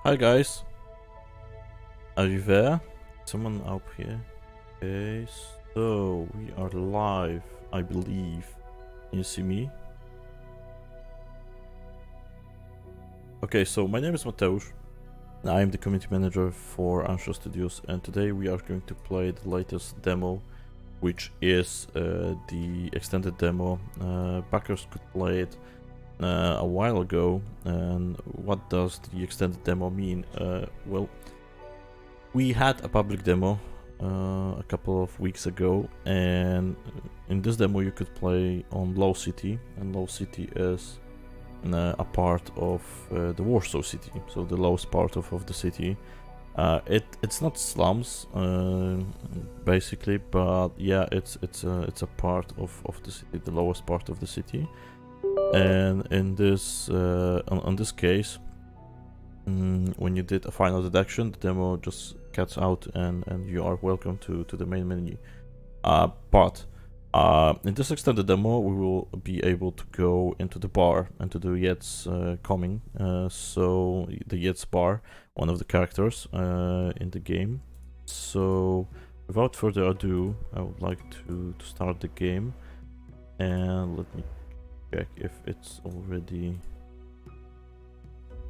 Hi guys, are you there? Someone up here? Okay, so we are live, I believe. Can you see me? Okay, so my name is Mateusz, and I am the community manager for Anshul Studios, and today we are going to play the latest demo, which is the extended demo. Backers could play it a while ago, and what does the extended demo mean? Well, we had a public demo a couple of weeks ago, and in this demo you could play on Low City, and Low City is a part of the Warsaw City, so the lowest part of the city. It's not slums, basically, but yeah, it's a part of the city, the lowest part of the city. And in this on this case, when you did a final deduction, the demo just cuts out, and you are welcome to the main menu. But in this extended demo, we will be able to go into the bar and to do Yet's coming. So the Yet's bar, one of the characters in the game. So without further ado, I would like to start the game, and let me check if it's already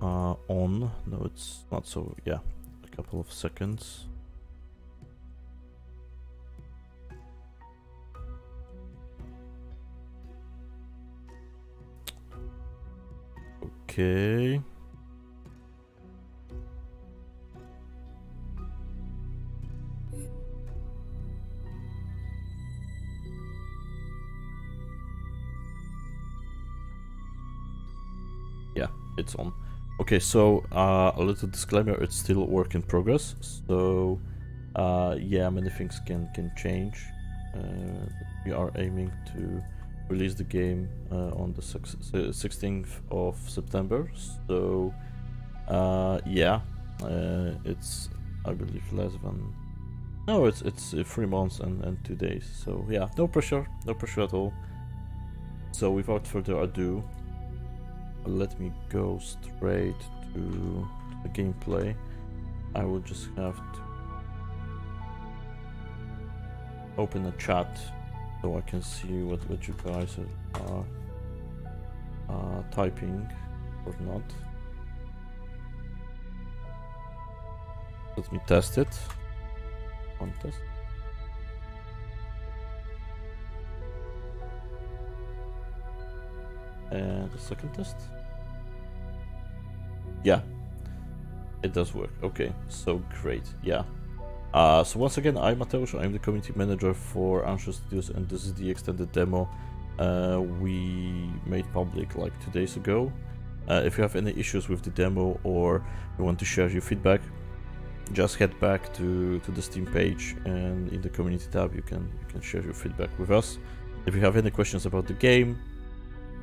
on. No, it's not. So yeah, a couple of seconds. Okay. Yeah, it's on. Okay, so a little disclaimer, it's still a work in progress, so yeah, many things can change. We are aiming to release the game on the 16th of September, so yeah, it's, I believe, less than, no, it's 3 months and 2 days, so yeah, no pressure at all. So without further ado, let me go straight to the gameplay. I will just have to open a chat so I can see what you guys are typing or not. Let me test it. One test. And the second test. Yeah, it does work. Okay, so great. Yeah. So once again, I'm Mateusz. I'm the community manager for Anshul Studios, and this is the extended demo we made public like 2 days ago. If you have any issues with the demo or you want to share your feedback, just head back to the Steam page, and in the community tab you can share your feedback with us. If you have any questions about the game,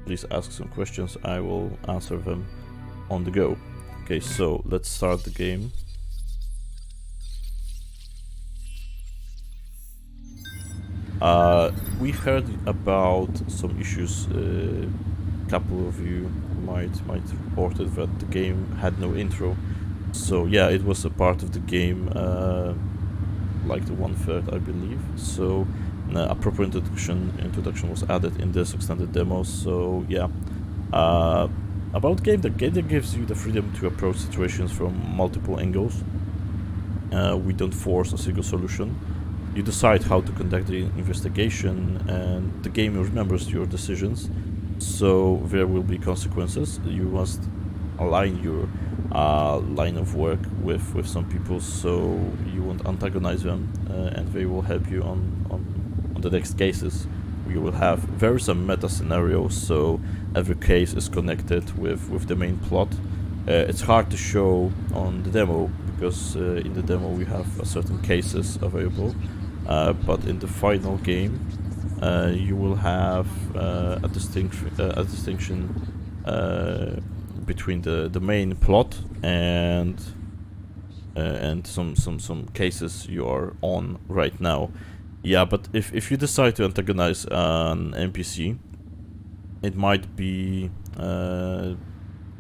please ask some questions. I will answer them on the go. Okay, so let's start the game. We heard about some issues. A couple of you might reported that the game had no intro. So yeah, it was a part of the game, like the 1/3, I believe. So a proper introduction was added in this extended demo. So yeah, about game, the game that gives you the freedom to approach situations from multiple angles. We don't force a single solution. You decide how to conduct the investigation, and the game remembers your decisions. So there will be consequences. You must align your line of work with some people, so you won't antagonize them, and they will help you on the next cases. We will have very some meta scenarios, so every case is connected with the main plot. It's hard to show on the demo because in the demo we have certain cases available, but in the final game you will have a distinction between the main plot and some cases you are on right now. Yeah, but if you decide to antagonize an NPC, it might be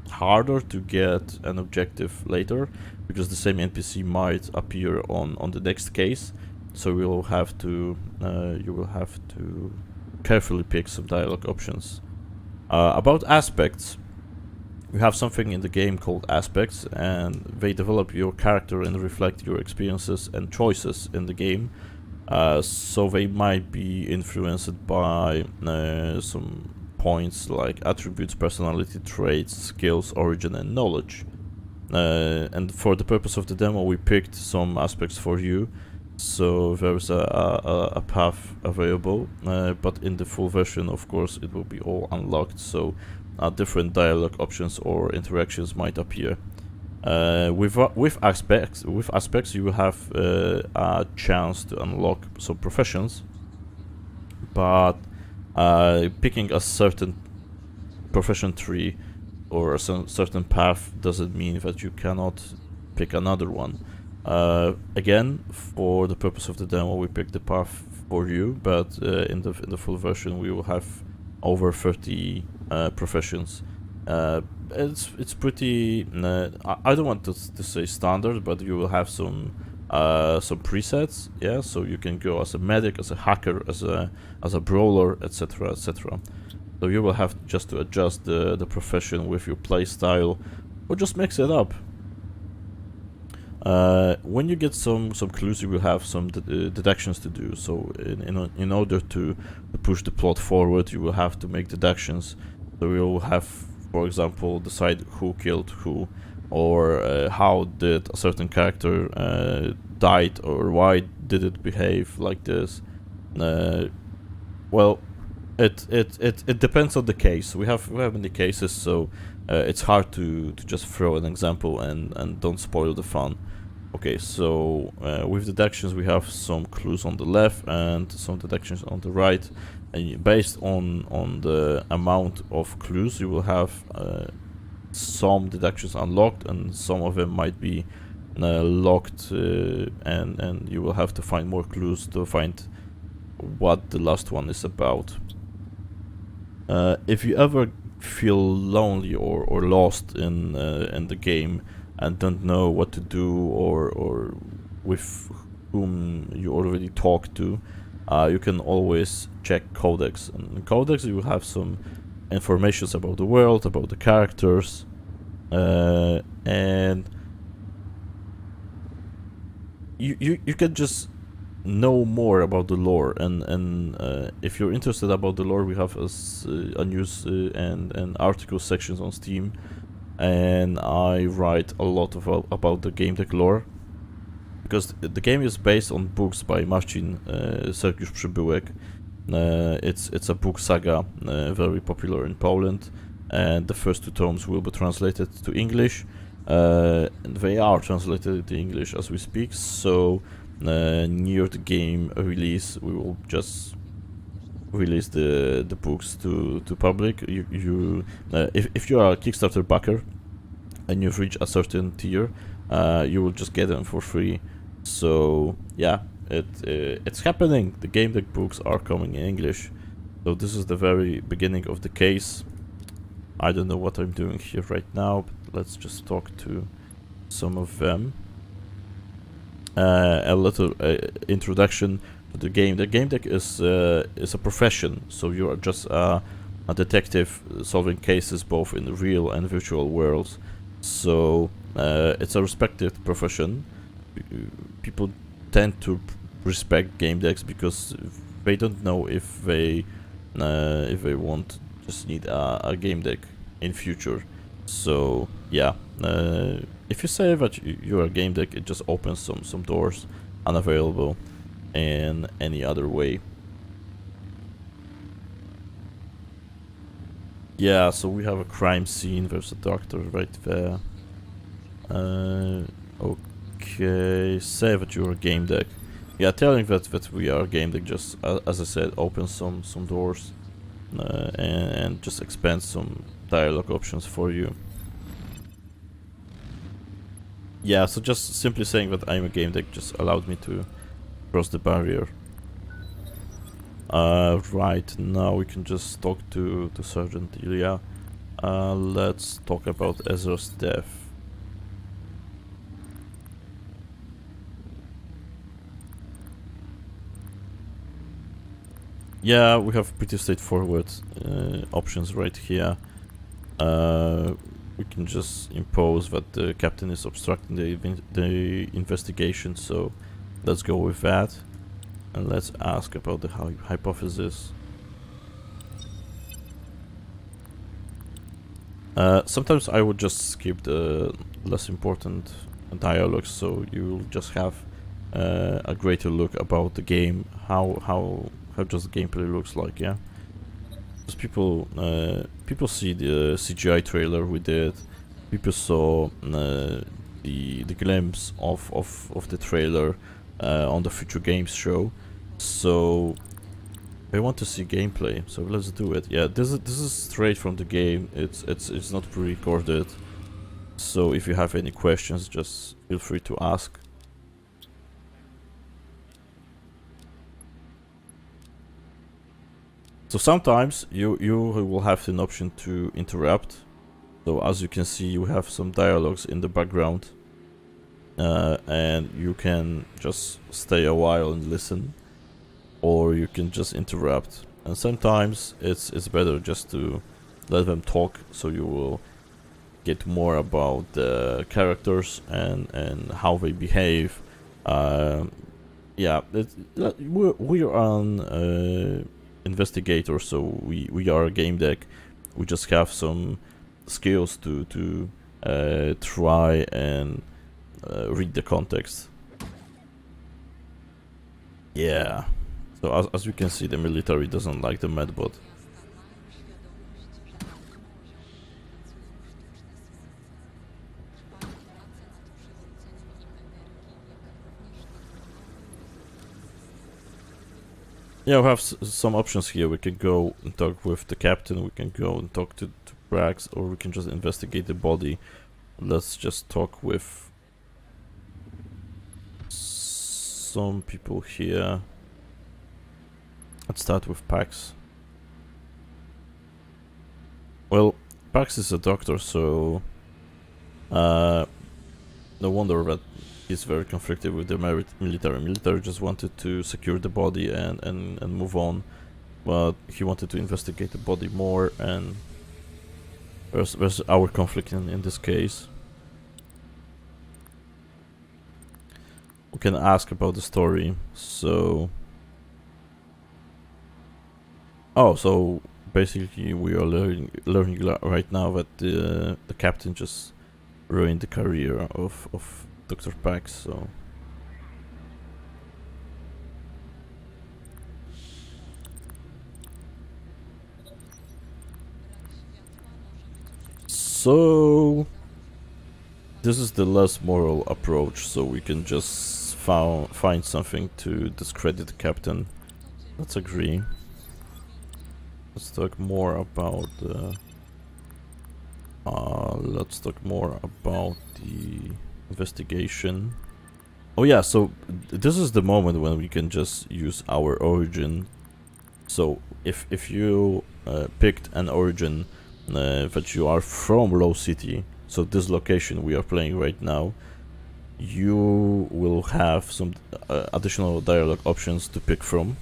harder to get an objective later, because the same NPC might appear on the next case. So you will have to carefully pick some dialogue options. About aspects, we have something in the game called aspects, and they develop your character and reflect your experiences and choices in the game. So they might be influenced by some points like attributes, personality traits, skills, origin, and knowledge. And for the purpose of the demo, we picked some aspects for you. So there's a path available, but in the full version, of course, it will be all unlocked. So different dialogue options or interactions might appear. With aspects, you will have a chance to unlock some professions, but picking a certain profession tree or a certain path doesn't mean that you cannot pick another one. Again, for the purpose of the demo, we picked the path for you, but in the full version, we will have over 30 professions. It's pretty. I don't want to say standard, but you will have some presets. Yeah, so you can go as a medic, as a hacker, as a brawler, etc., etc. So you will have just to adjust the profession with your play style, or just mix it up. When you get some clues, you will have some deductions to do. So in order to push the plot forward, you will have to make deductions. So you will have, for example, decide who killed who, or how did a certain character died, or why did it behave like this. Well, it depends on the case. We have many cases, so it's hard to just throw an example and don't spoil the fun. Okay, so with deductions, we have some clues on the left and some deductions on the right, and based on the amount of clues, you will have some deductions unlocked, and some of them might be locked, and you will have to find more clues to find what the last one is about. If you ever feel lonely or lost in the game and don't know what to do, or with whom you already talked to, you can always check Codex. And in Codex, you will have some information about the world, about the characters, and you can just know more about the lore. And if you're interested about the lore, we have a news and article sections on Steam. And I write a lot about the game deck lore, because the game is based on books by Marcin Sergiusz Przybyłek. It's a book saga, very popular in Poland, and the first 2 tomes will be translated to English, and they are translated to English as we speak. So near the game release, we will just release the books to public. If you are a Kickstarter backer and you've reached a certain tier, you will just get them for free. So yeah, it's happening. The game deck books are coming in English. So this is the very beginning of the case. I don't know what I'm doing here right now, but let's just talk to some of them. A little introduction to the game. The game deck is a profession, so you are just a detective solving cases both in the real and virtual worlds. So it's a respected profession. People tend to respect game decks because they don't know if they won't just need a game deck in future. So yeah, if you say that you're a game deck, it just opens some doors unavailable in any other way. Yeah, so we have a crime scene. There's a doctor right there. Okay, say that you're a game deck. Yeah, telling that we are a game deck just, as I said, opens some doors and just expands some dialogue options for you. Yeah, so just simply saying that I'm a game deck just allowed me to cross the barrier. Right, now we can just talk to Sergeant Ilya. let's talk about Ezra's death. Yeah, we have pretty straightforward options right here. We can just impose that the captain is obstructing the investigation, so let's go with that. And let's ask about the hypothesis. Sometimes I would just skip the less important dialogues, so you'll just have a greater look about the game, how just gameplay looks like, yeah. Because people see the CGI trailer we did, people saw the glimpse of the trailer on the Future Games show, so they want to see gameplay. So let's do it. Yeah, this is straight from the game. It's not pre-recorded. So if you have any questions, just feel free to ask. So sometimes you will have an option to interrupt. So as you can see, you have some dialogues in the background, and you can just stay a while and listen, or you can just interrupt. And sometimes it's better just to let them talk, so you will get more about the characters and how they behave. Yeah, we're on investigator, so we are a game deck. We just have some skills to try and read the context. Yeah. So as you can see, the military doesn't like the medbot. Yeah, we have some options here. We can go and talk with the captain, we can go and talk to Brax, or we can just investigate the body. Let's just talk with some people here. Let's start with Pax. Well, Pax is a doctor, so no wonder that he's very conflicted with the military. Military just wanted to secure the body and move on, but he wanted to investigate the body more, and there's our conflict in this case. We can ask about the story. So so basically we are learning right now that the captain just ruined the career of Dr. Pax, so this is the less moral approach, so we can just find something to discredit the captain. Let's agree. Let's talk more about the investigation. Oh yeah, so this is the moment when we can just use our origin. So if you picked an origin that you are from Low City, so this location we are playing right now, you will have some additional dialogue options to pick from.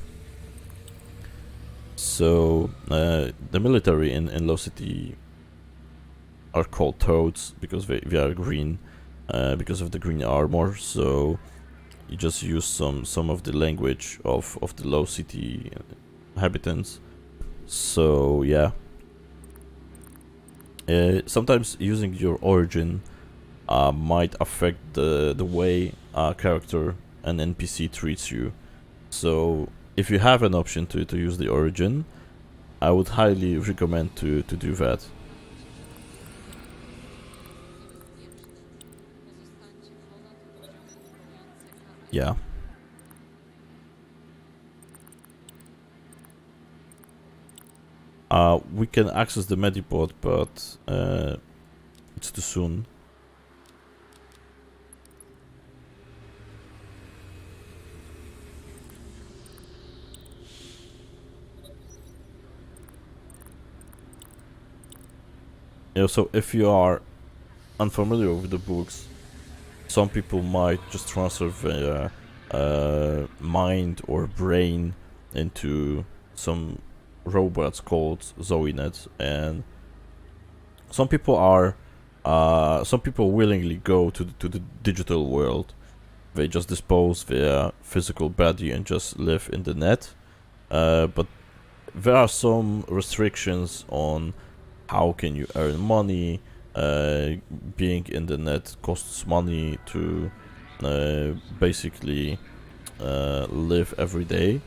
So the military in Low City are called Toads because they are green, because of the green armor. So you just use some of the language of the Low City inhabitants. So yeah, sometimes using your origin might affect the way a character, an NPC, treats you. So if you have an option to use the origin, I would highly recommend to do that. Yeah. We can access the medipod, but it's too soon. So if you are unfamiliar with the books, some people might just transfer their mind or brain into some robots called ZoeNet, and some people willingly go to the digital world. They just dispose their physical body and just live in the net. But there are some restrictions on how can you earn money. Being in the net costs money to basically live every day.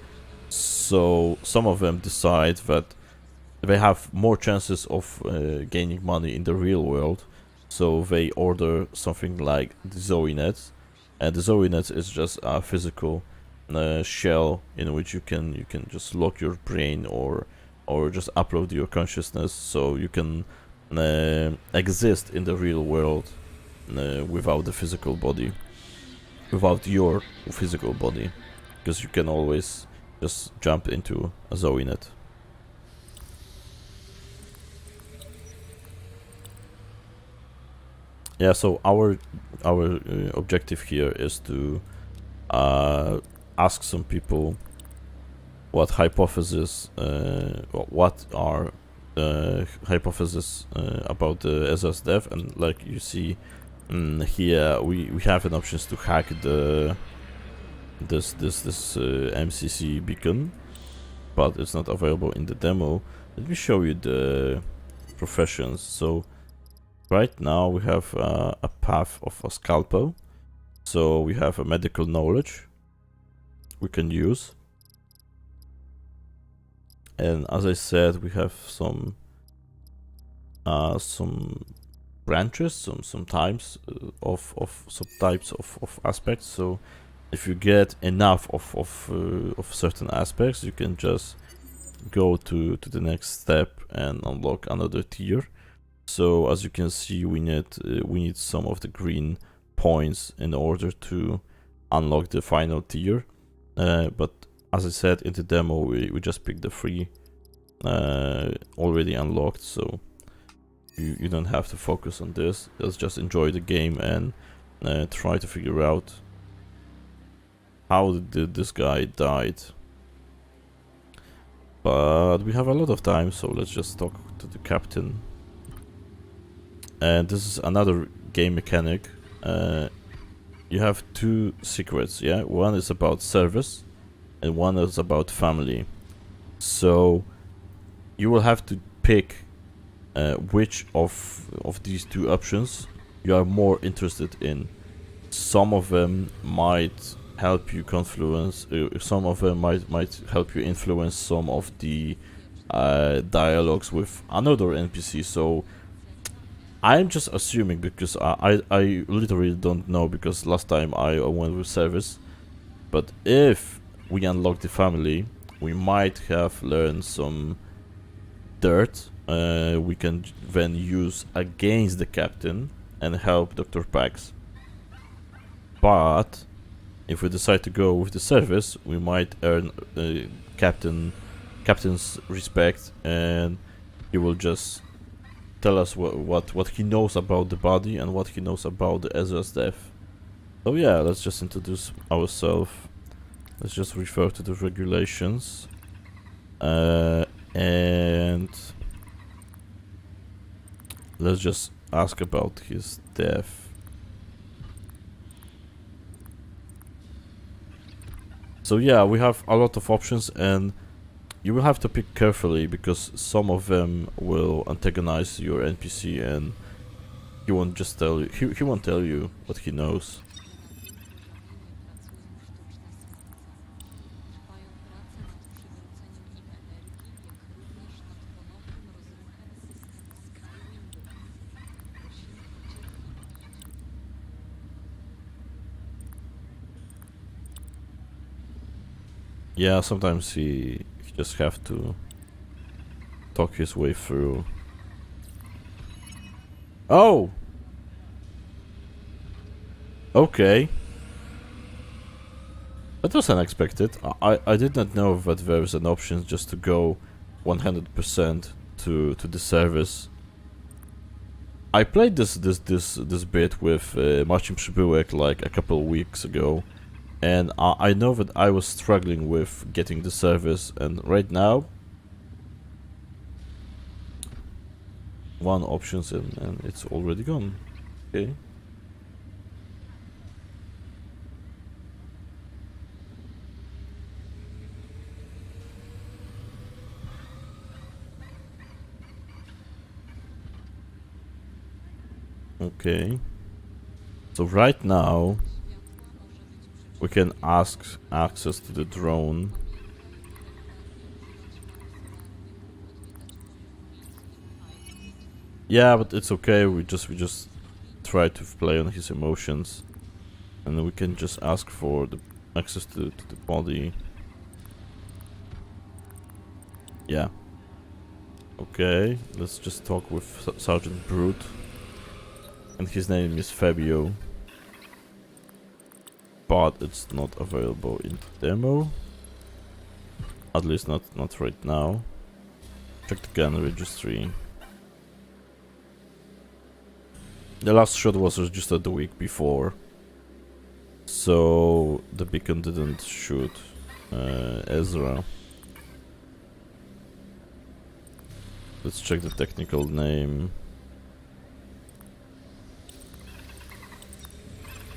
So some of them decide that they have more chances of gaining money in the real world. So they order something like the ZoeNet, and the ZoeNet is just a physical shell in which you can just lock your brain or just upload your consciousness, so you can exist in the real world without the physical body, without your physical body, because you can always just jump into a ZoeNet. Yeah, so our objective here is to ask some people what hypotheses, what are hypotheses about the SSDev, and like you see here, we have an options to hack this MCC beacon, but it's not available in the demo. Let me show you the professions. So right now we have a path of a scalpel. So we have a medical knowledge we can use. And as I said, we have some branches, some types of aspects. So if you get enough of certain aspects, you can just go to the next step and unlock another tier. So as you can see, we need some of the green points in order to unlock the final tier. But as I said in the demo, we just picked the 3 already unlocked, so you don't have to focus on this. Just enjoy the game and try to figure out how did this guy died. But we have a lot of time, so let's just talk to the captain. And this is another game mechanic. You have 2 secrets, yeah? One is about service and one is about family. So you will have to pick which of these 2 options you are more interested in. Some of them might help you confluence, some of them might help you influence some of the dialogues with another NPC. So I'm just assuming, because I literally don't know, because last time I went with service. But if we unlock the family, we might have learned some dirt we can then use against the captain and help Dr. Pax. But if we decide to go with the service, we might earn captain's respect, and he will just tell us what he knows about the body and what he knows about the Ezra's death. So yeah, let's just introduce ourselves. Let's just refer to the regulations. And let's just ask about his death. So yeah, we have a lot of options, and you will have to pick carefully, because some of them will antagonize your NPC, and he won't just tell you. He won't tell you what he knows. Yeah, sometimes he just have to talk his way through. Oh! Okay. That was unexpected. I did not know that there is an option just to go 100% to the service. I played this bit with Marcin Przybyłek like a couple of weeks ago, and I know that I was struggling with getting the service, and right now one options and it's already gone. Okay. Okay. So right now we can ask access to the drone. Yeah, but it's okay. We just try to play on his emotions, and then we can just ask for the access to the body. Yeah. Okay, let's just talk with Sergeant Brute, and his name is Fabio, but it's not available in the demo. At least not right now. Check the gun registry. The last shot was registered the week before, so the beacon didn't shoot Ezra. Let's check the technical name.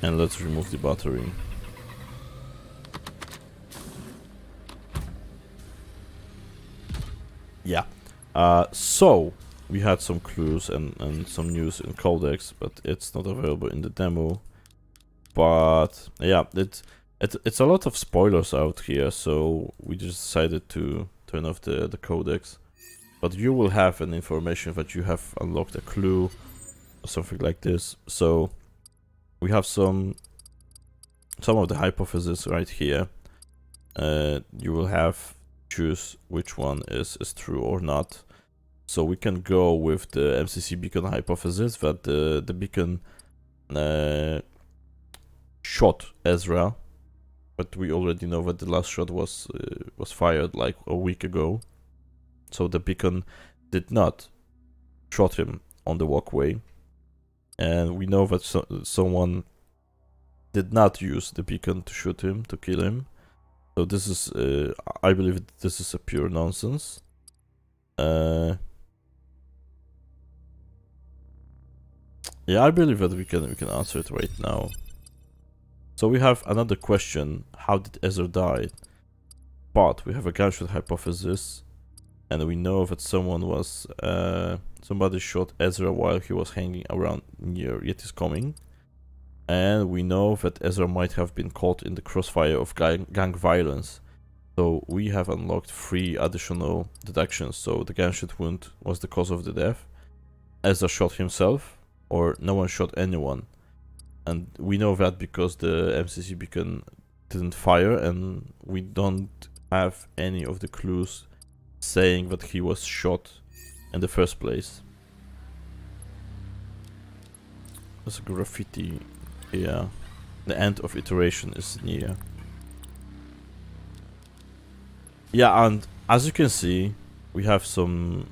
And let's remove the battery. Yeah. So we had some clues and some news in Codex, but it's not available in the demo. But yeah, it's a lot of spoilers out here, so we just decided to turn off the Codex. But you will have an information that you have unlocked a clue or something like this. So we have some of the hypotheses right here. You will have choose which one is true or not. So we can go with the MCC beacon hypothesis that the beacon shot Ezra, but we already know that the last shot was fired like a week ago. So the beacon did not shot him on the walkway, and we know that someone did not use the beacon to shoot him, to kill him. So this is, I believe this is a pure nonsense. Yeah, I believe that we can answer it right now. So we have another question: how did Ezra die? But we have a gunshot hypothesis, and we know that somebody shot Ezra while he was hanging around near Yeti's coming. And we know that Ezra might have been caught in the crossfire of gang violence. So we have unlocked 3 additional deductions. So the gunshot wound was the cause of the death, Ezra shot himself, or no one shot anyone. And we know that because the MCC beacon didn't fire, and we don't have any of the clues saying that he was shot in the first place. There's a graffiti. Yeah, the end of iteration is near. Yeah, and as you can see, we have some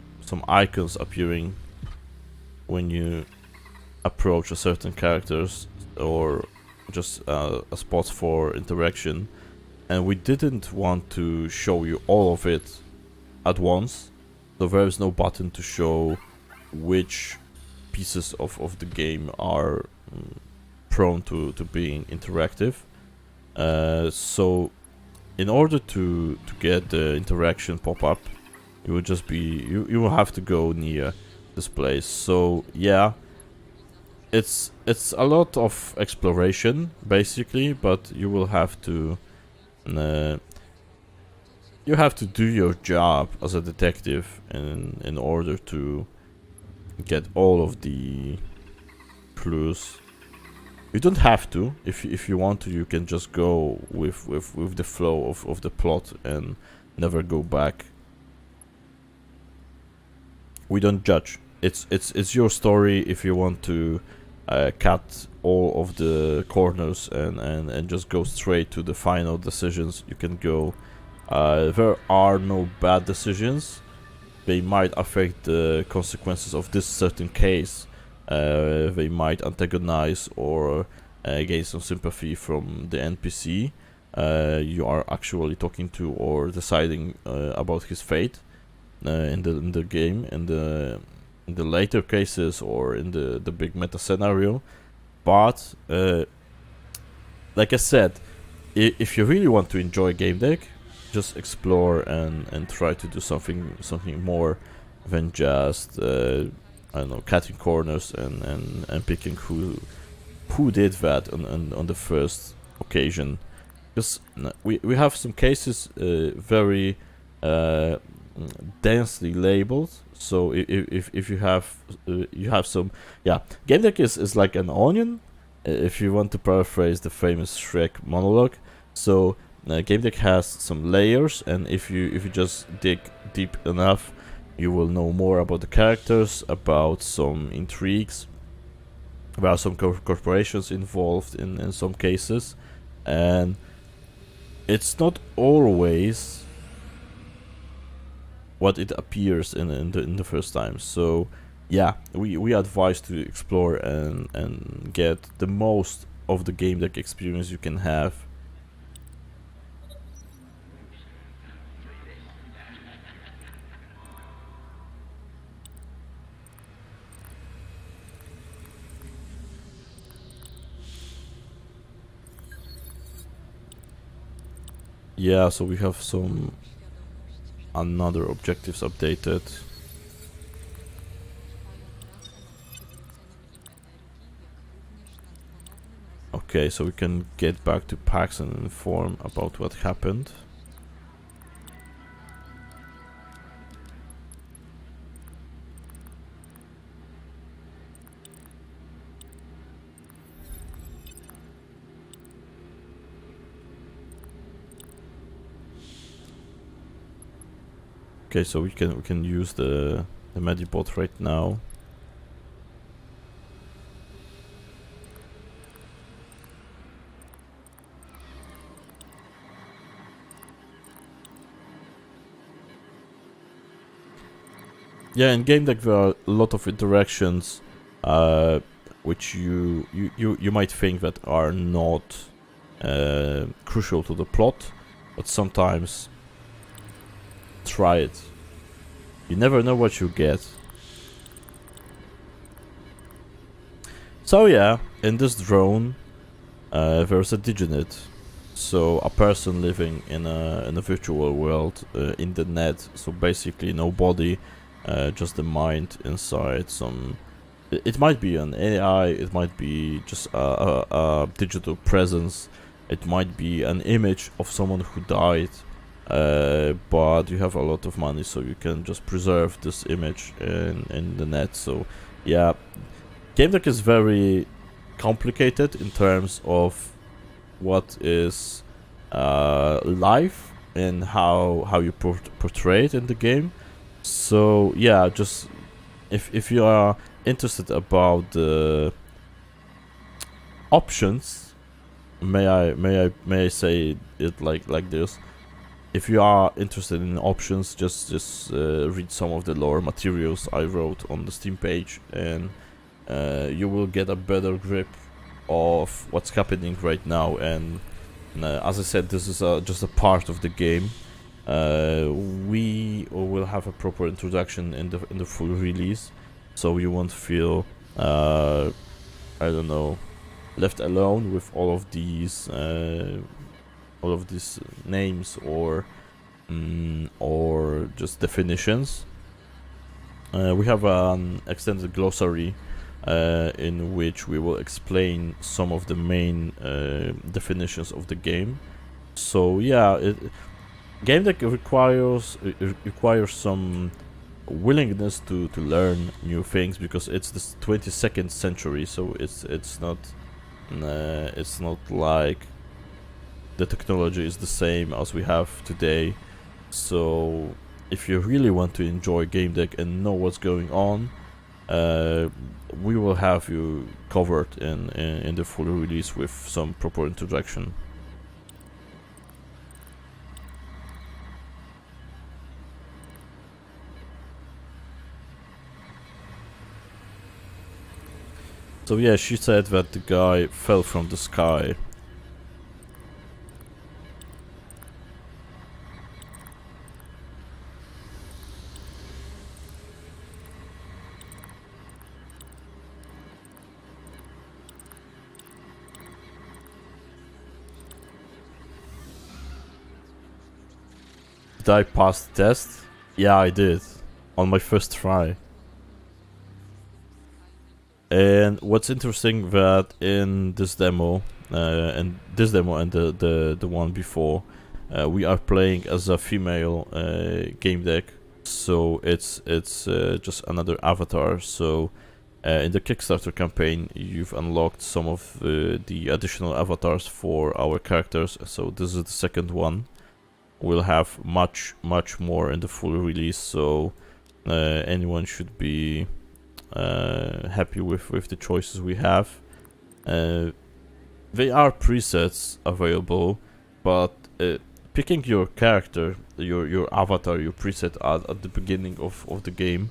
icons appearing when you approach a certain characters, or just a spot for interaction. And we didn't want to show you all of it at once, so there is no button to show which pieces of the game are prone to being interactive. So in order to get the interaction pop up, you will just be you will have to go near this place. So yeah, it's a lot of exploration basically, but you will have to do your job as a detective in order to get all of the clues. You don't have to. If you want to, you can just go with the flow of the plot and never go back. We don't judge. It's your story. If you want to cut all of the corners and just go straight to the final decisions, you can go. There are no bad decisions. They might affect the consequences of this certain case, they might antagonize or gain some sympathy from the NPC you are actually talking to or deciding about his fate in the game, in the later cases or in the big meta scenario. But like I said, if you really want to enjoy game deck, just explore and try to do something more than just I don't know, cutting corners and picking who did that on the first occasion. Because we have some cases very densely labeled. So if you have some, yeah, game deck is like an onion, if you want to paraphrase the famous Shrek monologue. So game deck has some layers, and if you just dig deep enough, you will know more about the characters, about some intrigues, about some corporations involved in some cases, and it's not always what it appears in the first time. So yeah, we advise to explore and get the most of the game deck experience you can have. Yeah, so we have some another objectives updated. Okay, so we can get back to PAX and inform about what happened. Okay, so we can use the Medibot right now. Yeah, in game deck there are a lot of interactions, which you might think that are not crucial to the plot, but sometimes try it. You never know what you get. So yeah, in this drone, there's a Diginet. So a person living in a virtual world in the net. So basically no body, just the mind inside some. It might be an AI. It might be just a digital presence. It might be an image of someone who died. But you have a lot of money, so you can just preserve this image in the net. So yeah, game deck is very complicated in terms of what is life and how you portray it in the game. So yeah, just if you are interested about the options, may I say it like this? If you are interested in options, just read some of the lore materials I wrote on the Steam page, and you will get a better grip of what's happening right now. And as I said, this is just a part of the game. We will have a proper introduction in the full release, so you won't feel I don't know, left alone with all of these names or just definitions. We have an extended glossary in which we will explain some of the main definitions of the game. So yeah, game deck requires some willingness to learn new things, because it's the 22nd century, so it's not like the technology is the same as we have today. So if you really want to enjoy game deck and know what's going on, we will have you covered in the full release with some proper introduction. So yeah, she said that the guy fell from the sky. Did I pass the test? Yeah, I did. On my first try. And what's interesting that in this demo, and the one before, we are playing as a female game deck. So it's just another avatar. So in the Kickstarter campaign, you've unlocked some of the additional avatars for our characters. So this is the second one. We'll have much more in the full release. So anyone should be happy with the choices we have. They are presets available, but picking your character, your avatar, your preset at the beginning of the game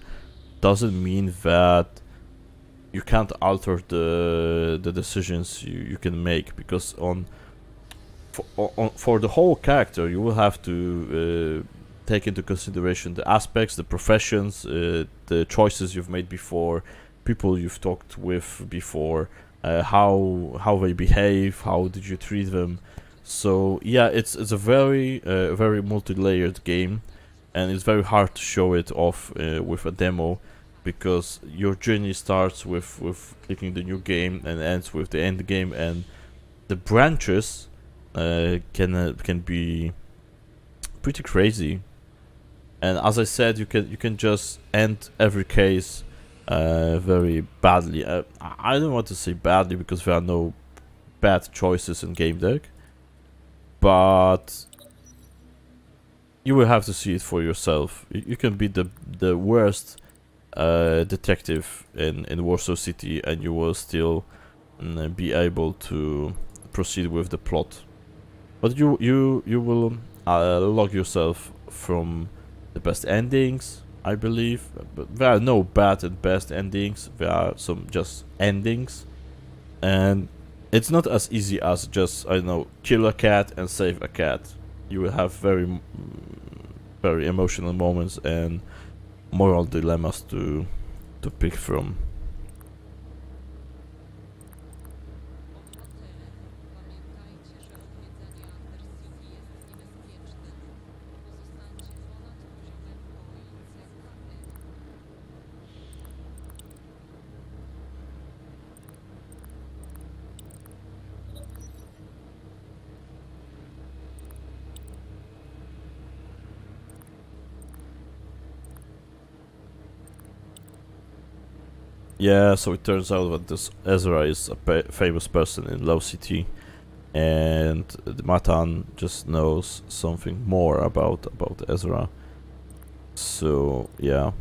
doesn't mean that you can't alter the decisions you can make, because for the whole character you will have to take into consideration the aspects, the professions, the choices you've made before, people you've talked with before, how they behave, how did you treat them. So yeah, it's a very multi-layered game, and it's very hard to show it off with a demo, because your journey starts with clicking the new game and ends with the end game, and the branches can be pretty crazy. And as I said, you can just end every case very badly. I don't want to say badly, because there are no bad choices in game deck, but you will have to see it for yourself. You can be the worst detective in Warsaw City, and you will still be able to proceed with the plot. But you will log yourself from the best endings, I believe. But there are no bad and best endings. There are some just endings, and it's not as easy as just, I don't know, kill a cat and save a cat. You will have very emotional moments and moral dilemmas to pick from. Yeah, so it turns out that this Ezra is a famous person in Low City, and the Matan just knows something more about Ezra. So yeah.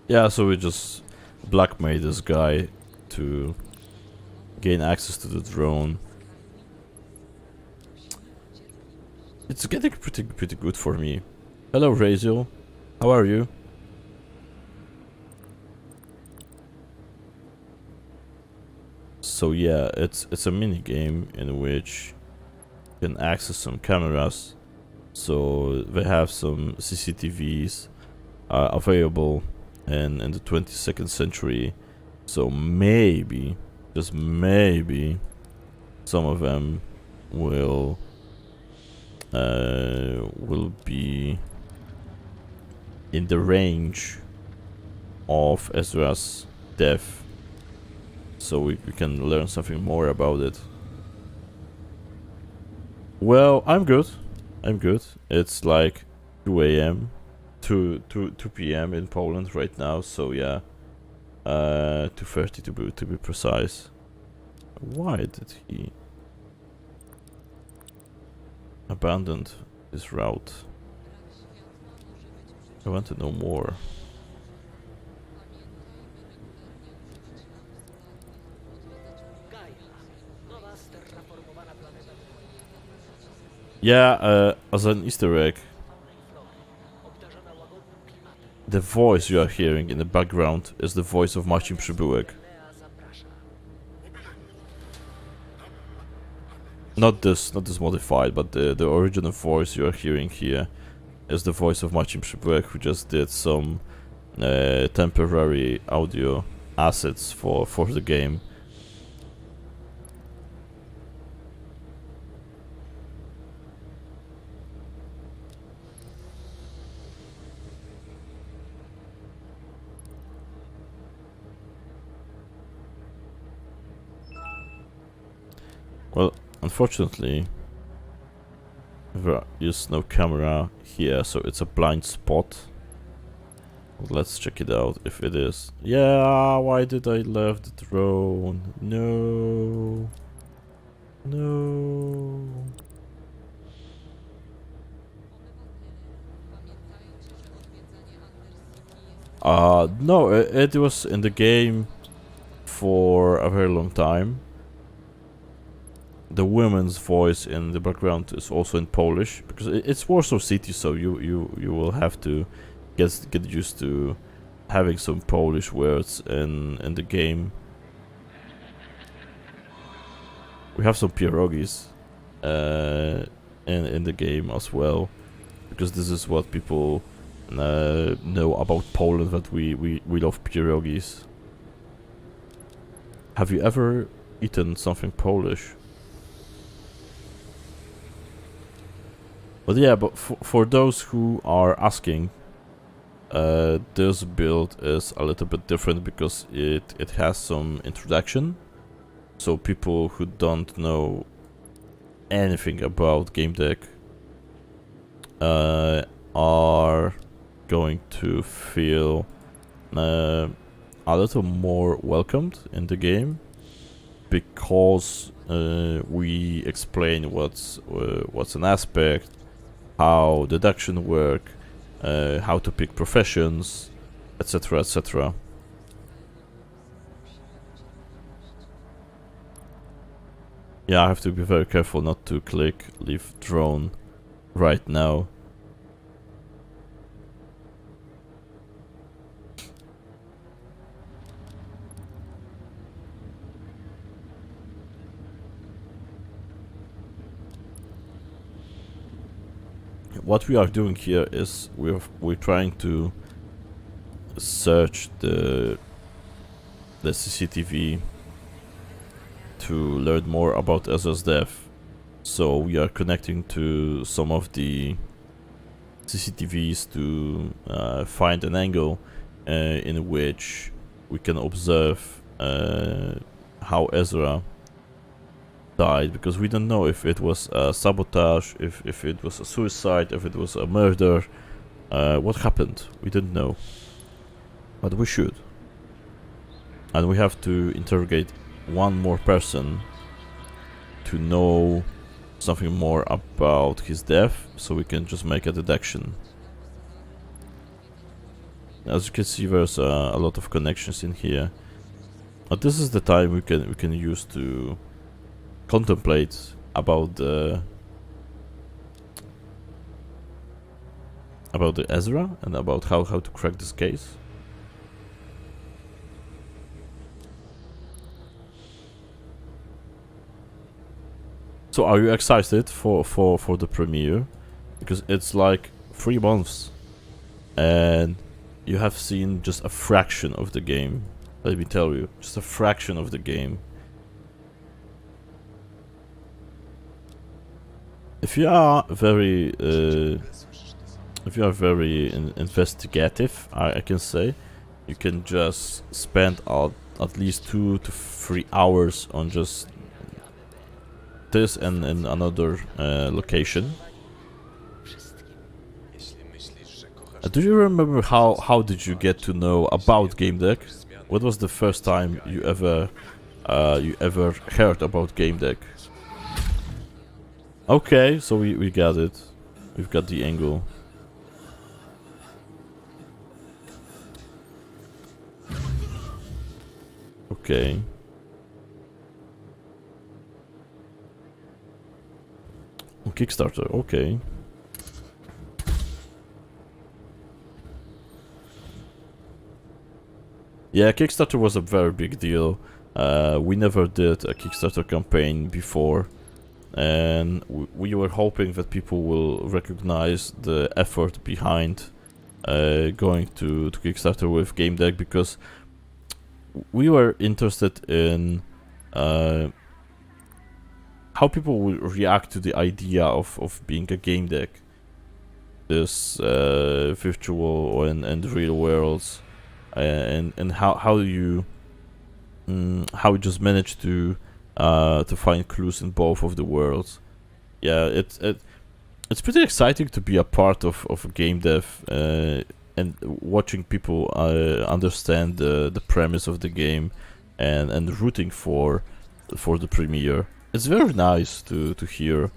Yeah, so we just blackmail this guy to gain access to the drone. It's getting pretty good for me. Hello, Raziel. How are you? So yeah, it's a mini game in which you can access some cameras. So they have some CCTVs available in the 22nd century. So maybe, just maybe, some of them will be in the range of Ezra's death, so we can learn something more about it. Well, I'm good. It's like 2 a.m. 2 p.m. in Poland right now, so yeah, 2:30 to be precise. Why did he abandon this route? I want to know more. Yeah, as an Easter egg, the voice you are hearing in the background is the voice of Marcin Przybyłek. Not this modified, but the original voice you are hearing here is the voice of Marcin Przybyłek, who just did some temporary audio assets for the game. Well, unfortunately, there is no camera here, so it's a blind spot. Let's check it out if it is. Yeah, why did I leave the drone? No. No. No, it was in the game for a very long time. The woman's voice in the background is also in Polish, because it's Warsaw City, so you will have to get used to having some Polish words in the game. We have some pierogis in the game as well, because this is what people know about Poland, that we love pierogis. Have you ever eaten something Polish? But yeah, but for those who are asking, this build is a little bit different because it has some introduction. So people who don't know anything about game deck are going to feel a little more welcomed in the game, because we explain what's an aspect, how deduction work, how to pick professions, etc, etc. Yeah, I have to be very careful not to click leave drone right now. What we are doing here is we're trying to search the CCTV to learn more about Ezra's death. So we are connecting to some of the CCTVs to find an angle in which we can observe how Ezra died, because we don't know if it was a sabotage, if it was a suicide, if it was a murder. What happened? We didn't know, but we should. And we have to interrogate one more person to know something more about his death, so we can just make a deduction. As you can see, there's a lot of connections in here, but this is the time we can use to contemplate about the Ezra and about how to crack this case. So are you excited for the premiere? Because it's like 3 months and you have seen just a fraction of the game. Let me tell you, just a fraction of the game. If you are very investigative, I can say, you can just spend at least 2 to 3 hours on just this and another location. Do you remember how did you get to know about Game Deck? What was the first time you ever heard about Game Deck? Okay, so we got it. We've got the angle. Okay. Kickstarter, okay. Yeah, Kickstarter was a very big deal. We never did a Kickstarter campaign before, and we were hoping that people will recognize the effort behind going to Kickstarter with Game Deck, because we were interested in how people will react to the idea of being a game deck. This virtual and real worlds, and how you just manage to find clues in both of the worlds. Yeah, it's pretty exciting to be a part of a game dev and watching people understand the premise of the game and rooting for the premiere. It's very nice to hear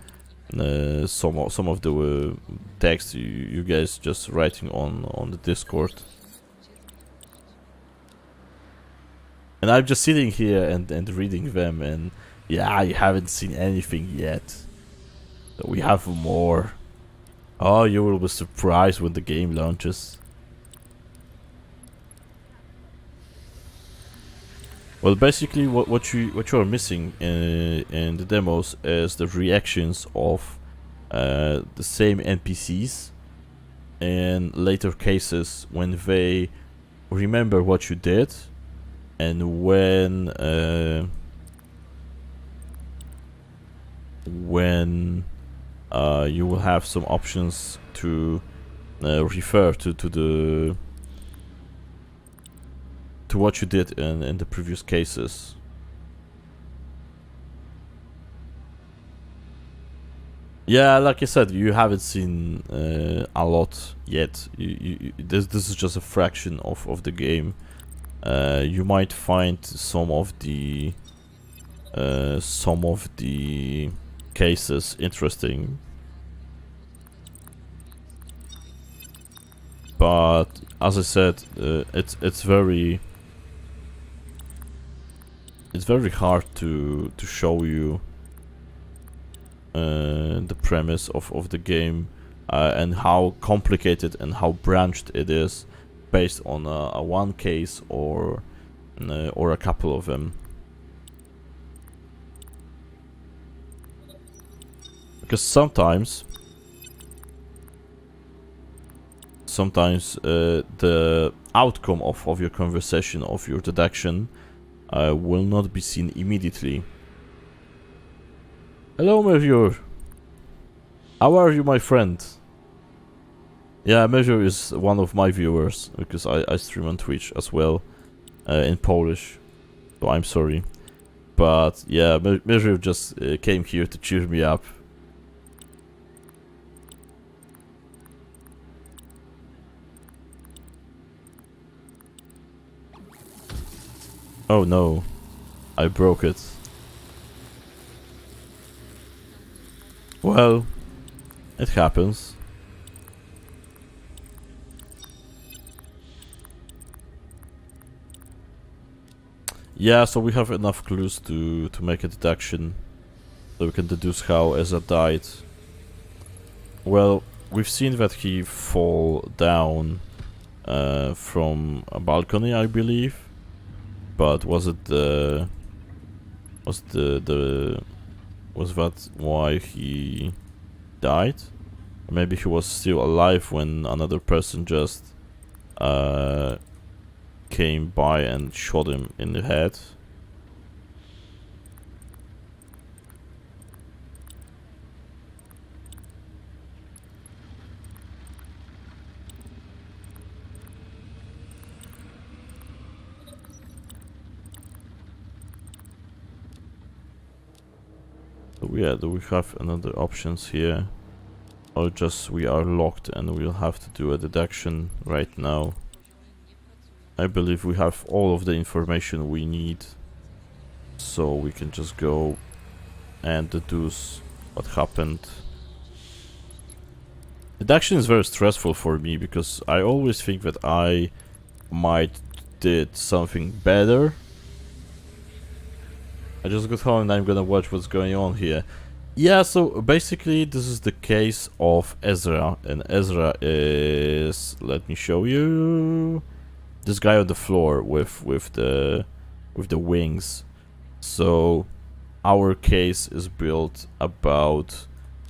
some of the text you guys just writing on the Discord. And I'm just sitting here and reading them, and yeah, I haven't seen anything yet. So we have more. Oh, you will be surprised when the game launches. Well, basically, what you are missing in the demos is the reactions of the same NPCs in later cases when they remember what you did, and when you will have some options to refer to what you did in the previous cases. Yeah, like I said, you haven't seen a lot yet. This is just a fraction of the game. You might find some of the cases interesting, but as I said, it's very hard to show you the premise of the game and how complicated and how branched it is based on a one case or a couple of them. Because sometimes the outcome of your conversation, of your deduction, will not be seen immediately. Hello, Measure. How are you, my friend? Yeah, Measure is one of my viewers, because I stream on Twitch as well, in Polish. So I'm sorry. But yeah, Measure just came here to cheer me up. Oh no, I broke it. Well, it happens. Yeah, so we have enough clues to make a deduction, so we can deduce how Ezra died. Well, we've seen that he fall down from a balcony, I believe. But was that why he died? Or maybe he was still alive when another person just came by and shot him in the head. So yeah, do we have another options here? or just we are locked and we'll have to do a deduction right now. I believe we have all of the information we need, so we can just go and deduce what happened. Deduction is very stressful for me because I always think that I might did something better. I just got home and I'm gonna watch what's going on here. Yeah, so basically this is the case of Ezra, and Ezra is, let me show you, this guy on the floor with the wings. So our case is built about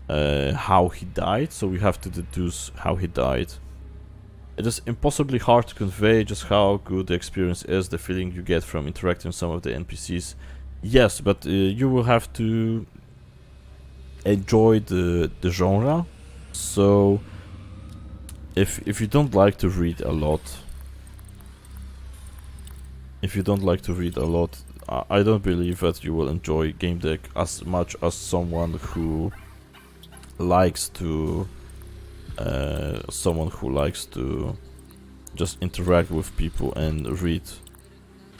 how he died, so we have to deduce how he died. It is impossibly hard to convey just how good the experience is, the feeling you get from interacting with some of the NPCs. Yes, but you will have to enjoy the genre. So if you don't like to read a lot, I don't believe that you will enjoy game deck as much as someone who likes to just interact with people and read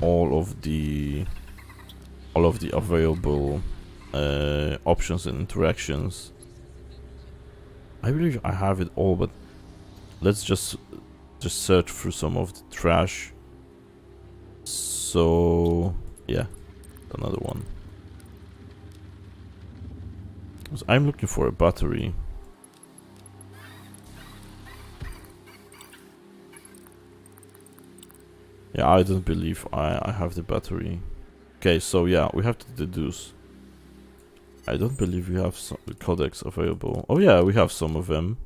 all of the available options and interactions. I believe I have it all, but let's just search through some of the trash. So yeah, another one. I'm looking for a battery. Yeah, I don't believe I have the battery. Okay, so yeah, we have to deduce. I don't believe we have some codecs available. Oh yeah, we have some of them.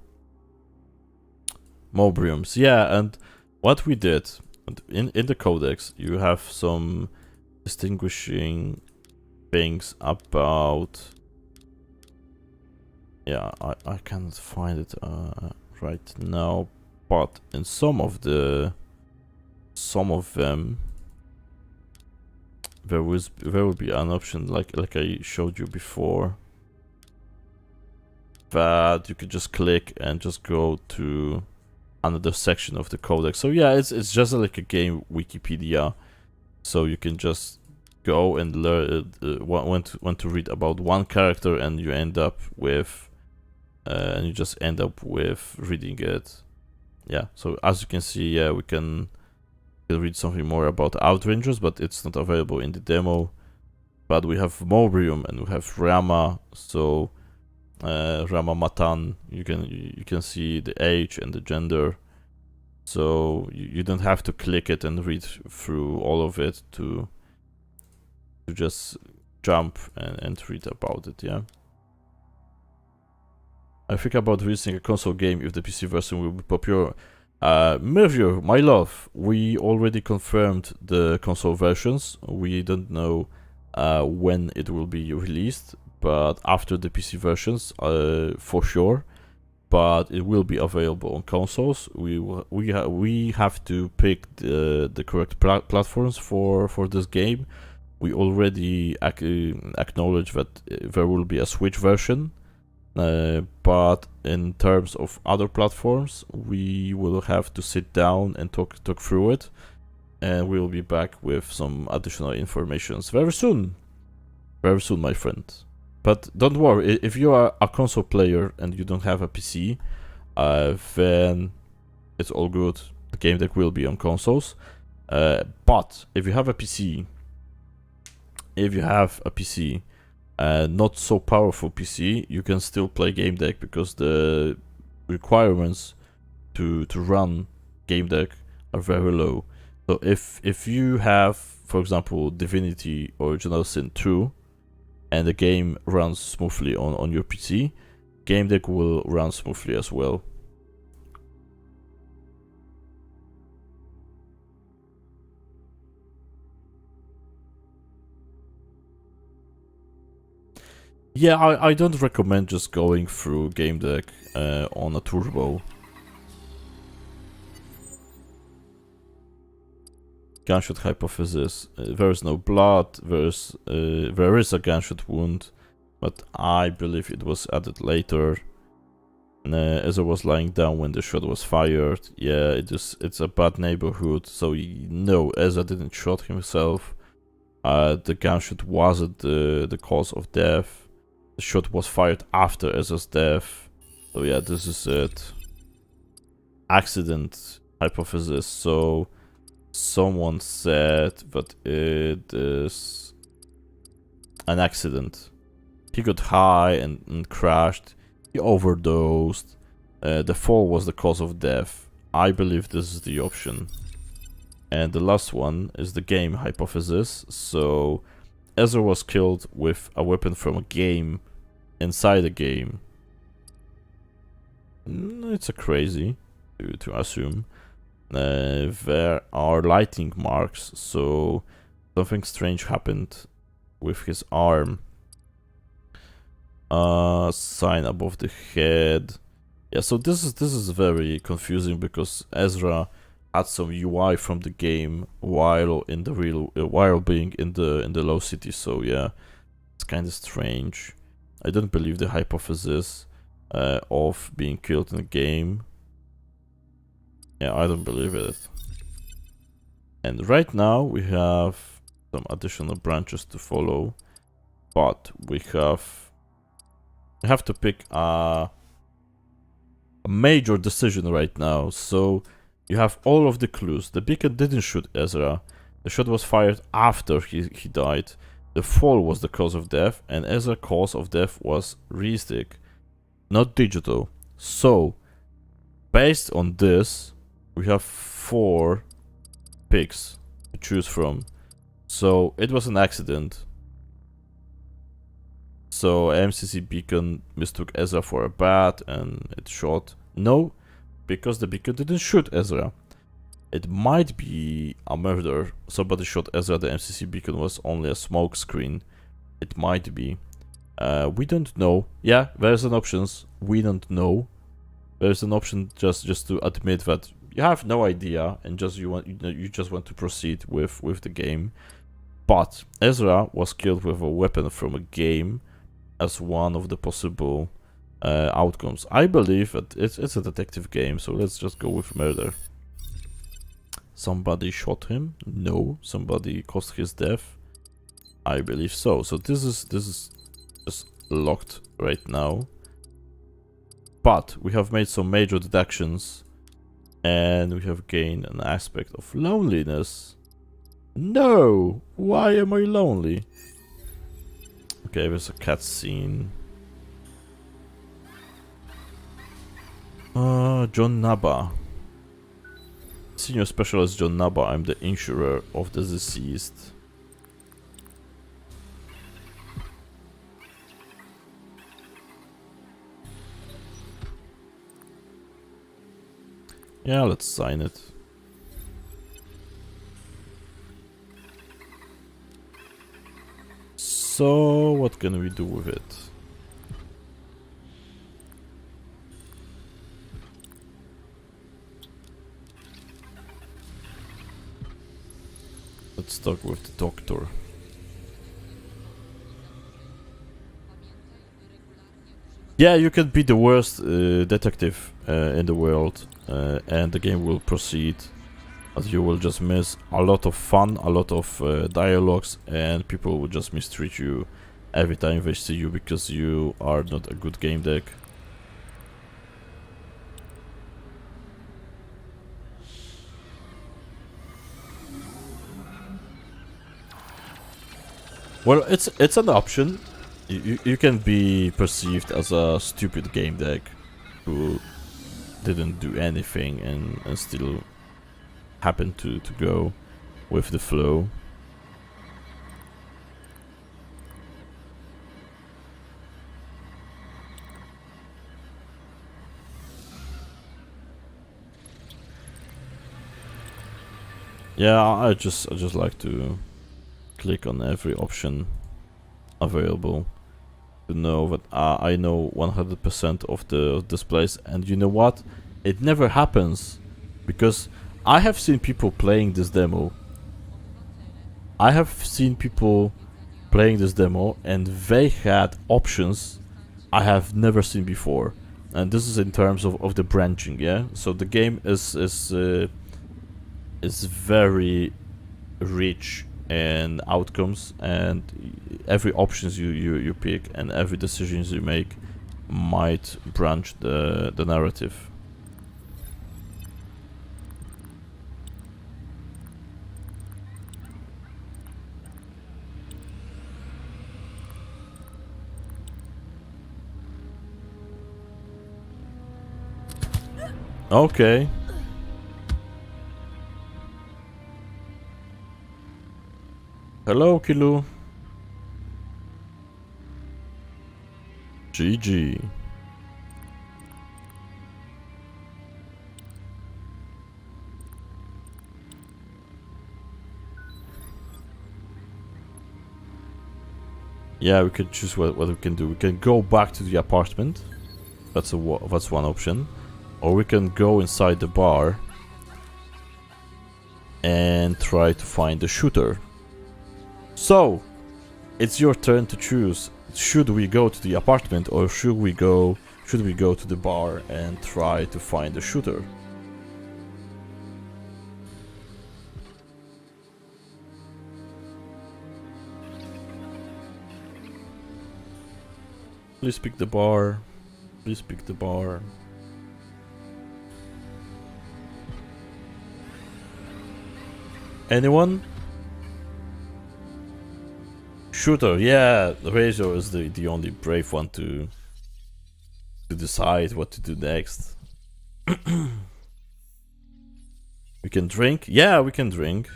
Mobriums, yeah, and what we did in the codex, you have some distinguishing things about. Yeah, I can't find it right now, but in some of them there will be an option like I showed you before, that you could just click and just go to another section of the codex. So yeah, it's just like a game Wikipedia, so you can just go and learn want to read about one character, and you end up with and you just end up with reading it. Yeah, so as you can see, yeah, we can read something more about Outrangers, but it's not available in the demo. But we have Mobrium and we have Rama, so Rama Matan, you can see the age and the gender, so you don't have to click it and read through all of it to just jump and read about it. Yeah, I think about releasing a console game if the PC version will be popular. Mirvio, my love, we already confirmed the console versions. We don't know when it will be released, but after the PC versions, for sure. But it will be available on consoles. We have to pick the correct platforms for this game. We already acknowledge that there will be a Switch version. But in terms of other platforms, we will have to sit down and talk through it, and we'll be back with some additional information very soon, my friend. But don't worry, if you are a console player and you don't have a PC, then it's all good. The game deck will be on consoles. But if you have a PC, not so powerful PC, you can still play game deck, because the requirements to run game deck are very low. So if you have, for example, Divinity Original Sin 2, and the game runs smoothly on your PC, game deck will run smoothly as well. Yeah, I don't recommend just going through game deck on a turbo. Gunshot hypothesis. There is no blood. There is a gunshot wound, but I believe it was added later. Ezra was lying down when the shot was fired. Yeah, it's a bad neighborhood, so you know Ezra didn't shoot himself. The gunshot wasn't the cause of death. The shot was fired after Ezra's death. So yeah, this is it. Accident hypothesis. So someone said that it is an accident. He got high and crashed. He overdosed. The fall was the cause of death. I believe this is the option. And the last one is the game hypothesis. So Ezra was killed with a weapon from a game inside a game. It's a crazy to assume. There are lighting marks, so something strange happened with his arm. Sign above the head. Yeah, so this is very confusing because Ezra had some UI from the game while in the while being in the low city. So yeah, it's kind of strange. I don't believe the hypothesis of being killed in the game. Yeah, I don't believe it. And right now we have some additional branches to follow, but we have to pick a major decision right now. So you have all of the clues. The beacon didn't shoot Ezra. The shot was fired after he died. The fall was the cause of death, and Ezra's cause of death was re-stick, not digital. So, based on this, we have 4 picks to choose from. So, it was an accident. So, MCC beacon mistook Ezra for a bat and it shot. No, because the beacon didn't shoot Ezra. It might be a murder. Somebody shot Ezra. The MCC beacon was only a smoke screen. It might be. We don't know. Yeah, there's an option. We don't know. There's an option just to admit that you have no idea and you just want to proceed with the game. But Ezra was killed with a weapon from a game as one of the possible outcomes. I believe that it's a detective game, so let's just go with murder. Somebody shot him? No. Somebody caused his death? I believe so. So this is just locked right now. But we have made some major deductions and we have gained an aspect of loneliness. No! Why am I lonely? Okay, there's a cutscene. John Naba. Senior Specialist John Naba, I'm the insurer of the deceased. Yeah, let's sign it. So, what can we do with it? Let's talk with the doctor. Yeah, you can be the worst detective in the world and the game will proceed. But you will just miss a lot of fun, a lot of dialogues, and people will just mistreat you every time they see you because you are not a good game deck. Well, it's an option. You can be perceived as a stupid game deck who didn't do anything and still happen to go with the flow. Yeah, I just like to click on every option available to know that I know 100% of the displays. And you know what? It never happens because I have seen people playing this demo. And they had options I have never seen before. and this is in terms of the branching, yeah. So the game is very rich in outcomes, and every options you pick and every decisions you make might branch the narrative. Okay. Hello, Kilu. GG. Yeah, we can choose what we can do. We can go back to the apartment. That's one option. Or we can go inside the bar and try to find the shooter. So, it's your turn to choose. Should we go to the apartment or should we go to the bar and try to find the shooter? Please pick the bar. Please pick the bar. Anyone? Shooter, yeah, Razor is the only brave one to decide what to do next. We can drink? Yeah, we can drink.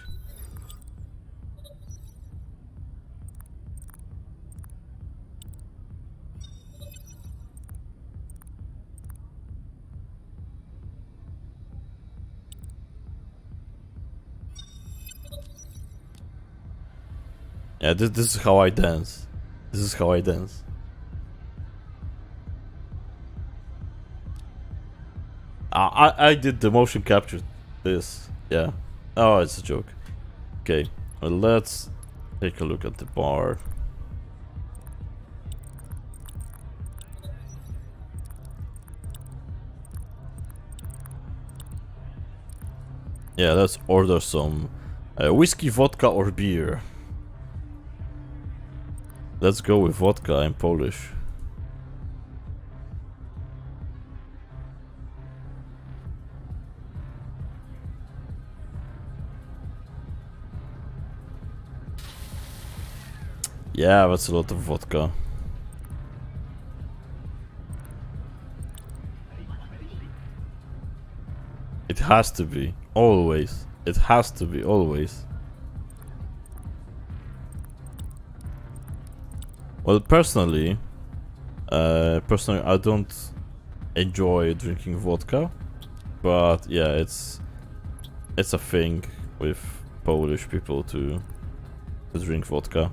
Yeah, this is how I dance. This is how I dance. I did the motion capture this. Yeah. Oh, it's a joke. Okay. Well, let's take a look at the bar. Yeah, let's order some whiskey, vodka, or beer. Let's go with vodka in Polish. Yeah, that's a lot of vodka. It has to be, always. It has to be, always. Well, personally, I don't enjoy drinking vodka, but yeah, it's a thing with Polish people to drink vodka.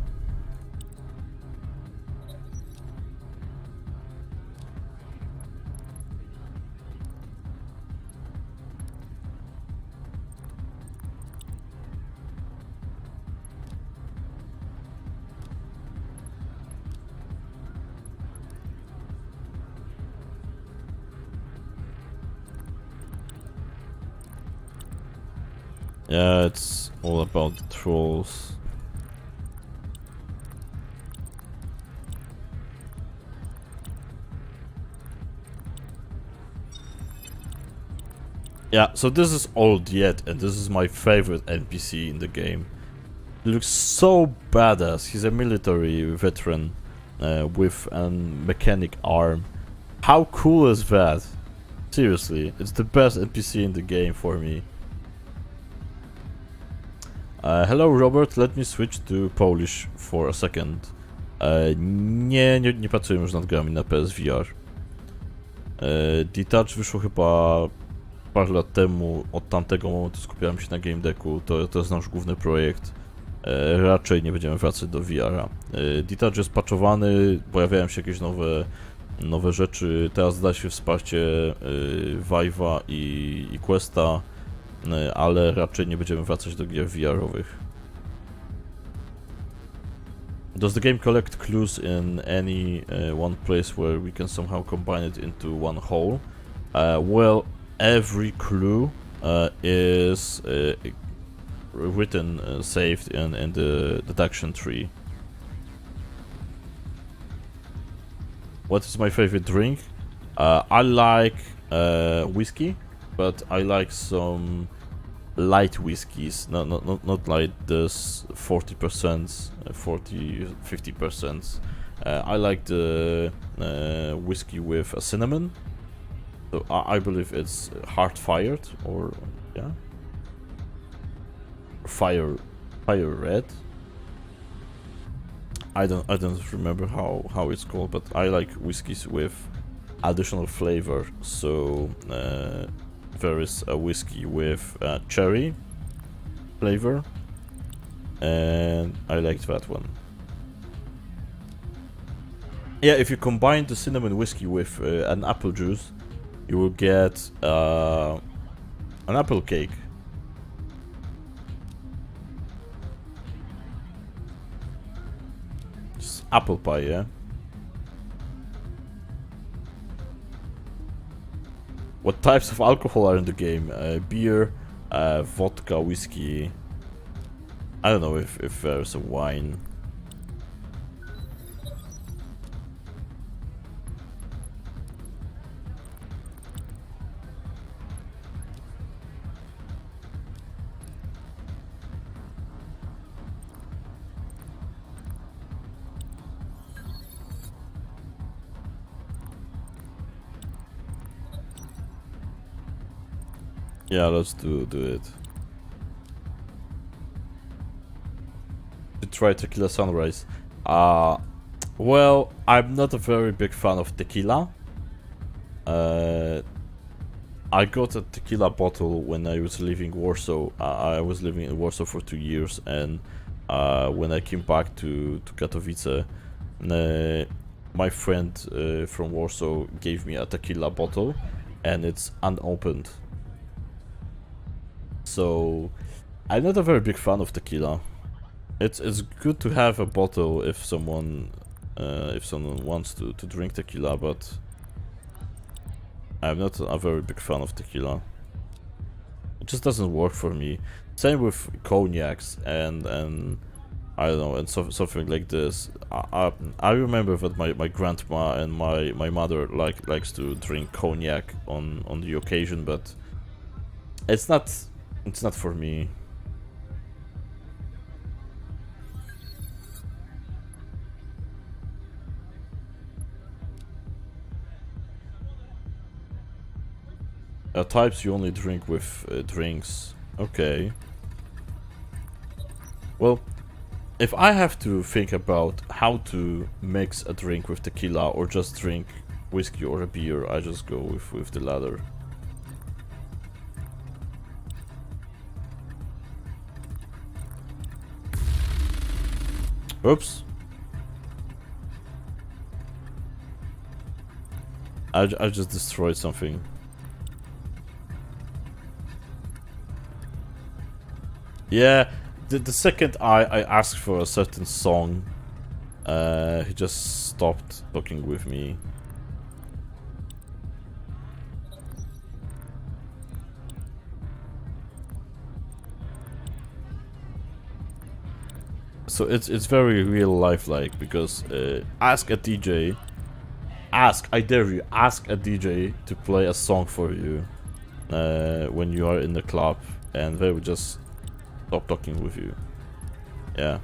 Yeah, it's all about the trolls. Yeah, so this is Old Yet, and this is my favorite NPC in the game. He looks so badass. He's a military veteran with a mechanic arm. How cool is that? Seriously, it's the best NPC in the game for me. Hello Robert, let me switch to Polish for a second. Nie pracuję już nad grami na PSVR. Detach wyszło chyba parę lat temu. Od tamtego momentu skupiałem się na game decku. To jest nasz główny projekt. Raczej nie będziemy wracać do VR-a. Detach jest patchowany, pojawiają się jakieś nowe rzeczy. Teraz da się wsparcie Vive'a i Questa, ale raczej nie będziemy wracać do gier VR-owych. Does the game collect clues in any one place where we can somehow combine it into one whole? Well, every clue is written, saved in the deduction tree. What is my favorite drink? I like whiskey, but I like some light whiskeys, not like this 40%, 50%. I like the whiskey with a cinnamon. So I believe it's heart fired, or yeah, fire red. I don't remember how it's called, but I like whiskeys with additional flavor. So there is a whiskey with cherry flavor, and I liked that one. Yeah, if you combine the cinnamon whiskey with an apple juice, you will get an apple cake. Just apple pie, yeah? What types of alcohol are in the game? Beer, vodka, whiskey. I don't know if there's a wine. Yeah, let's do it. To try tequila sunrise. Well, I'm not a very big fan of tequila. I got a tequila bottle when I was living in Warsaw. I was living in Warsaw for 2 years, and when I came back to Katowice, my friend from Warsaw gave me a tequila bottle, and it's unopened. So I'm not a very big fan of tequila. It's good to have a bottle if someone wants to drink tequila, but I'm not a very big fan of tequila. It just doesn't work for me. Same with cognacs and I don't know, and something like this. I remember that my grandma and my mother likes to drink cognac on the occasion, but it's not for me. Types you only drink with drinks. Okay. Well, if I have to think about how to mix a drink with tequila or just drink whiskey or a beer, I just go with the latter. Oops. I just destroyed something. Yeah, the second I asked for a certain song, he just stopped talking with me. So it's very real life like, because ask a DJ, I dare you, ask a DJ to play a song for you when you are in the club, and they will just stop talking with you. Yeah.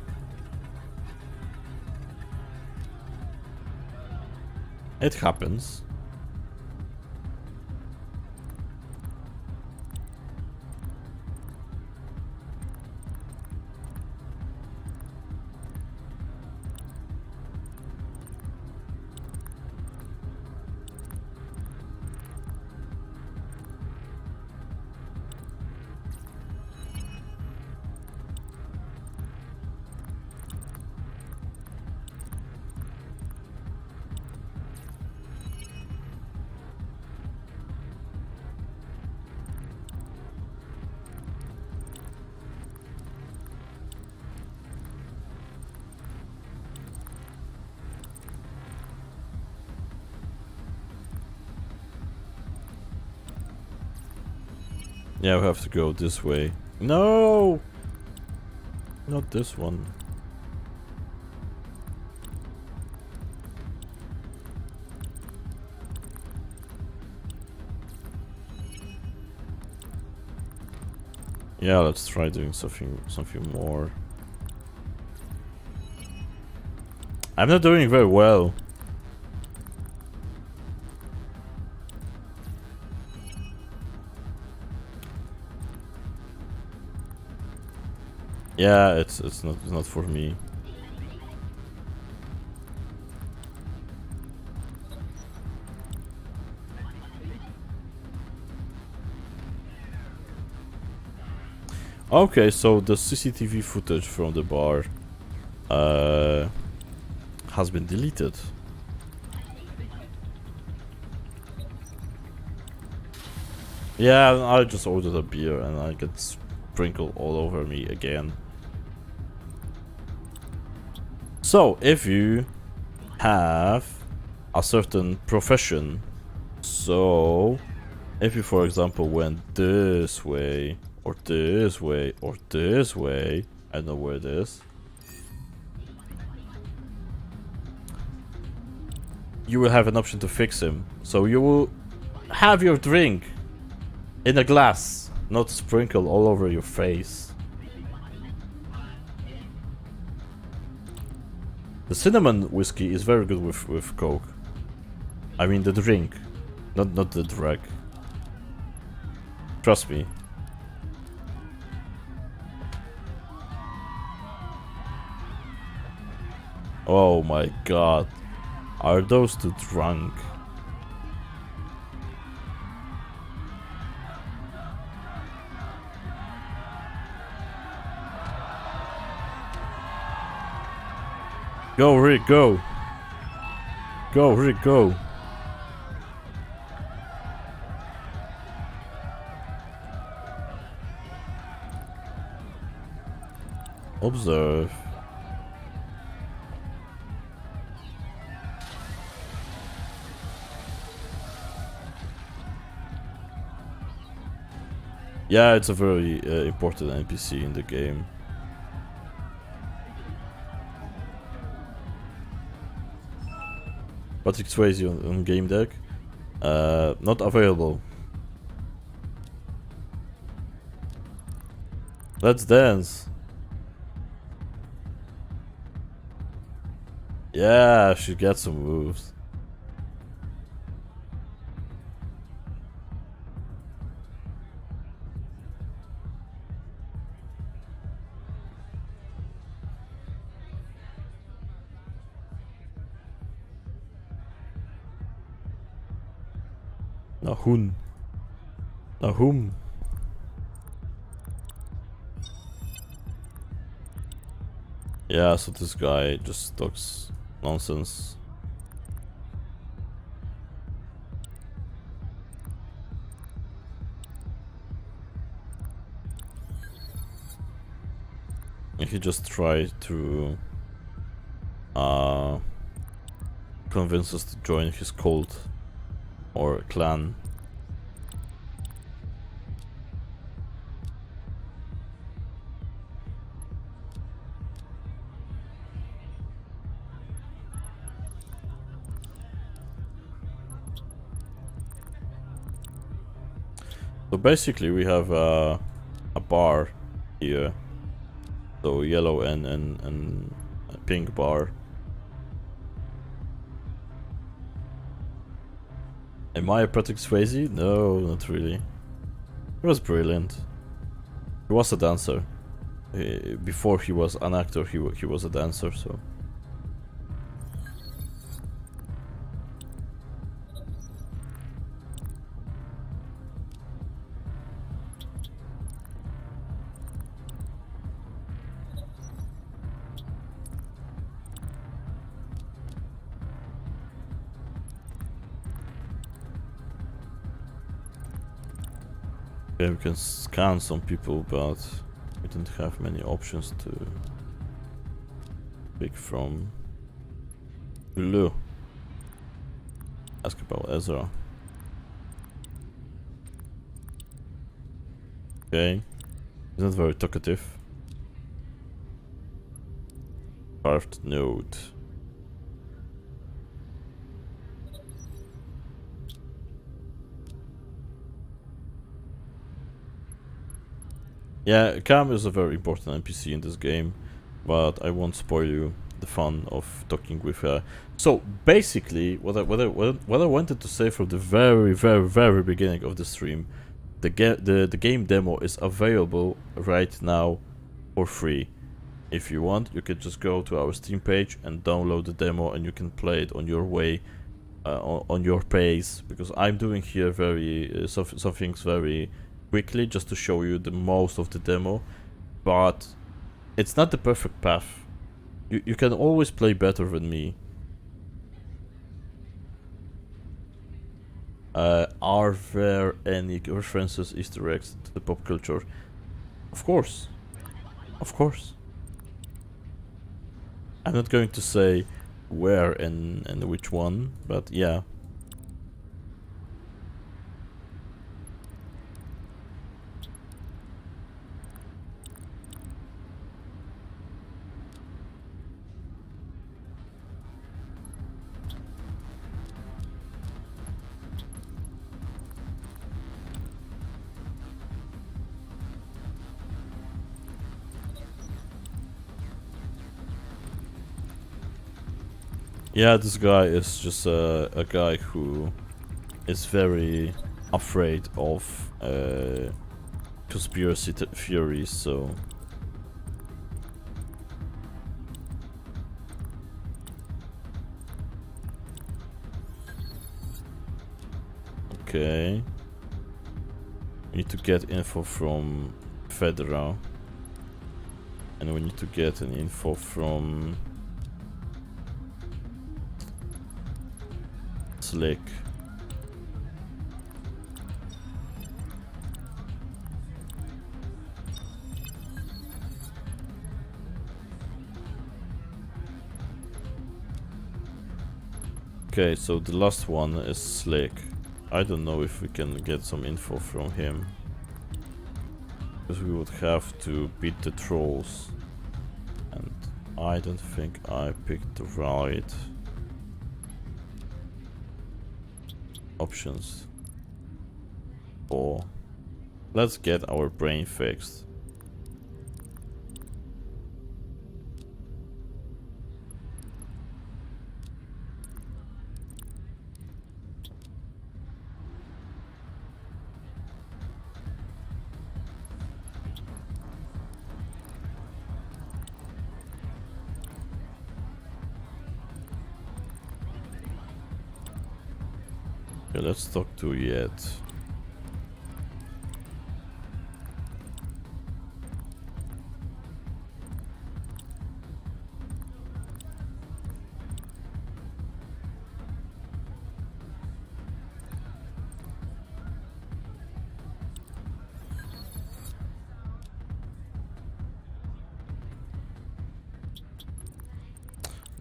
It happens. Yeah, we have to go this way. No! Not this one. Yeah, let's try doing something more. I'm not doing very well. Yeah, it's not for me. Okay, so the CCTV footage from the bar has been deleted. Yeah, I just ordered a beer and I get sprinkled all over me again. So, if you have a certain profession, so if you, for example, went this way, or this way, or this way, I don't know where it is, you will have an option to fix him. So you will have your drink in a glass, not sprinkled all over your face. The cinnamon whiskey is very good with Coke. I mean the drink, not the drag. Trust me. Oh my god. Are those two drunk? Go, Rick, go! Go, Rick, go! Observe. Yeah, it's a very important NPC in the game. Patrick Swayze on game deck. Not available. Let's dance. Yeah, she gets some moves. Nahun. Nahum. Yeah, so this guy just talks nonsense. And he just tried to convince us to join his cult or clan. So basically we have a bar here. So yellow and a pink bar. Am I a Patrick Swayze? No, not really. He was brilliant. He was a dancer. Before he was an actor, he was a dancer, so... Yeah, we can scan some people, but we don't have many options to pick from. Blue. Ask about Ezra. Okay. He's not very talkative. Carved note. Yeah, Cam is a very important NPC in this game, but I won't spoil you the fun of talking with her. So basically, what I wanted to say from the very beginning of the stream, the game demo is available right now for free. If you want, you can just go to our Steam page and download the demo, and you can play it on your way, on your pace. Because I'm doing here some things very quickly, just to show you the most of the demo, but it's not the perfect path. You can always play better than me. Are there any references, Easter eggs to the pop culture? Of course. Of course. I'm not going to say where and which one, but yeah. Yeah, this guy is just a guy who is very afraid of conspiracy theories, so... Okay. We need to get info from Fedra. And we need to get an info from... Slick. Okay, so the last one is Slick. I don't know if we can get some info from him, because we would have to beat the trolls, and I don't think I picked the right options. Or let's get our brain fixed. Okay, let's talk to Yet.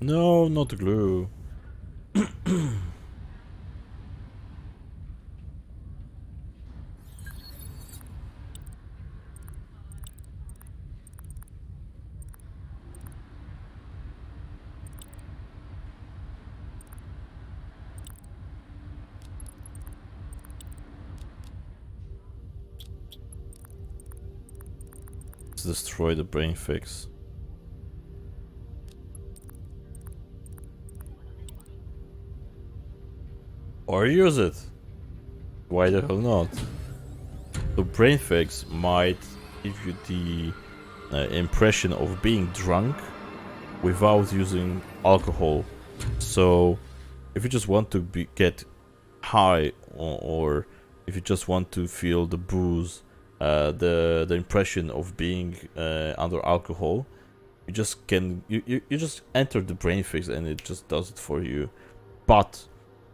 No, not the glue. Let's destroy the brain fix. Or use it. Why the hell not? The brain fix might give you the impression of being drunk without using alcohol. So if you just want to get high, or if you just want to feel the booze, the impression of being under alcohol, you just can you just enter the brain fix and it just does it for you. But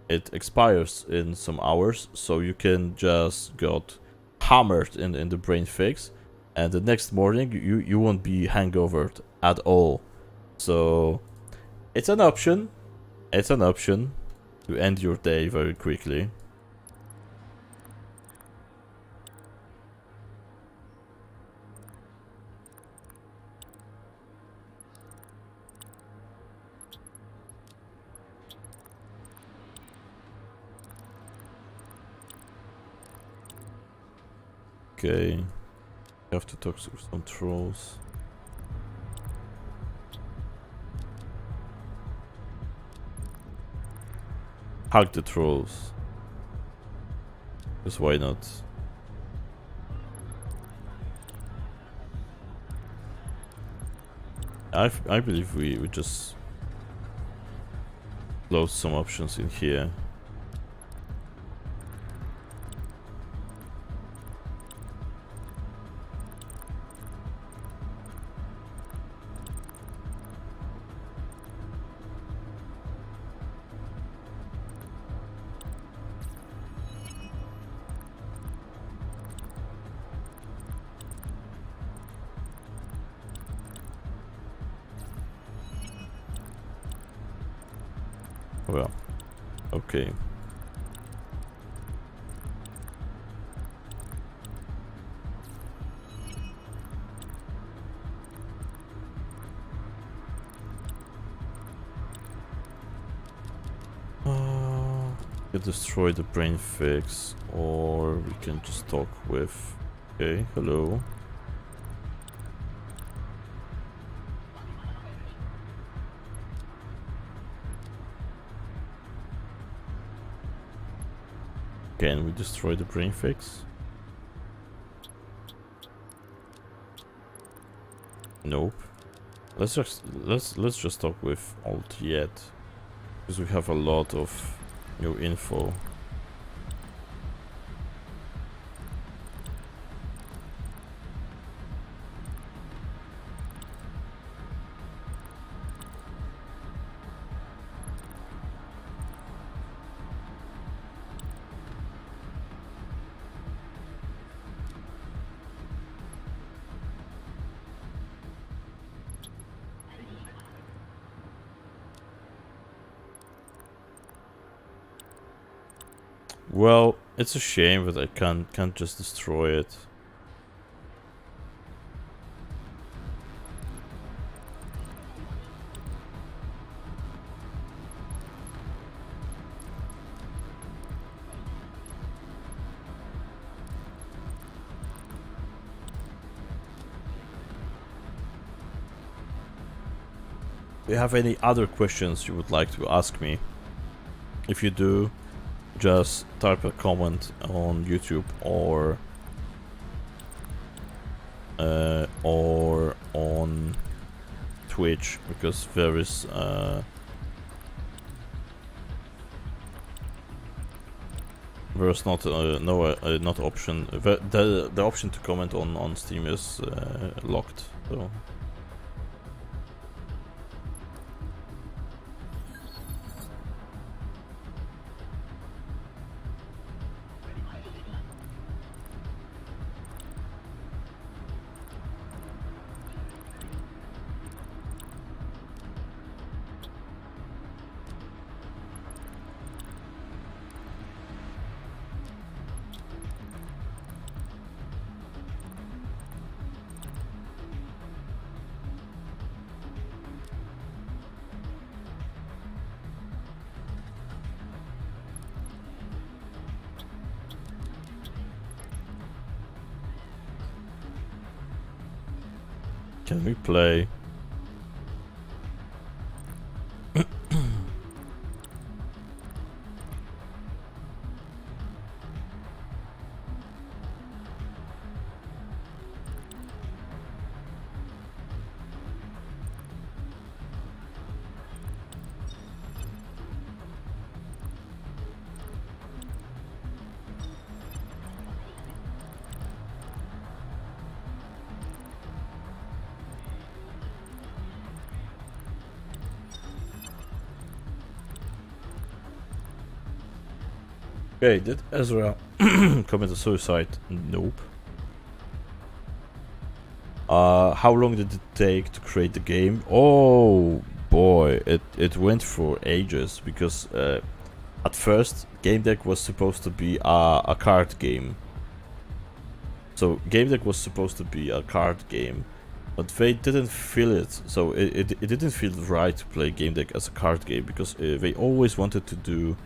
it expires in some hours, so you can just got hammered in the brain fix, and the next morning you won't be hangovered at all. So it's an option. It's an option to end your day very quickly. Okay. Have to talk to some trolls. Hug the trolls. Because why not? I believe we just load some options in here. Well, okay. We can destroy the brain fix, or we can just talk with. Okay, hello. Can we destroy the brain fix? Nope. Let's just talk with Alt Yet, because we have a lot of new info. Well, it's a shame that I can't just destroy it. Do you have any other questions you would like to ask me? If you do, just type a comment on YouTube or on Twitch, because there is there's not not option. The option to comment on Steam is locked. So. Can we play? Okay, did Ezra commit a suicide? Nope. How long did it take to create the game? Oh boy, it went for ages, because at first Game Deck was supposed to be a card game. So Game Deck was supposed to be a card game, but they didn't feel it. So it didn't feel right to play Game Deck as a card game, because they always wanted to do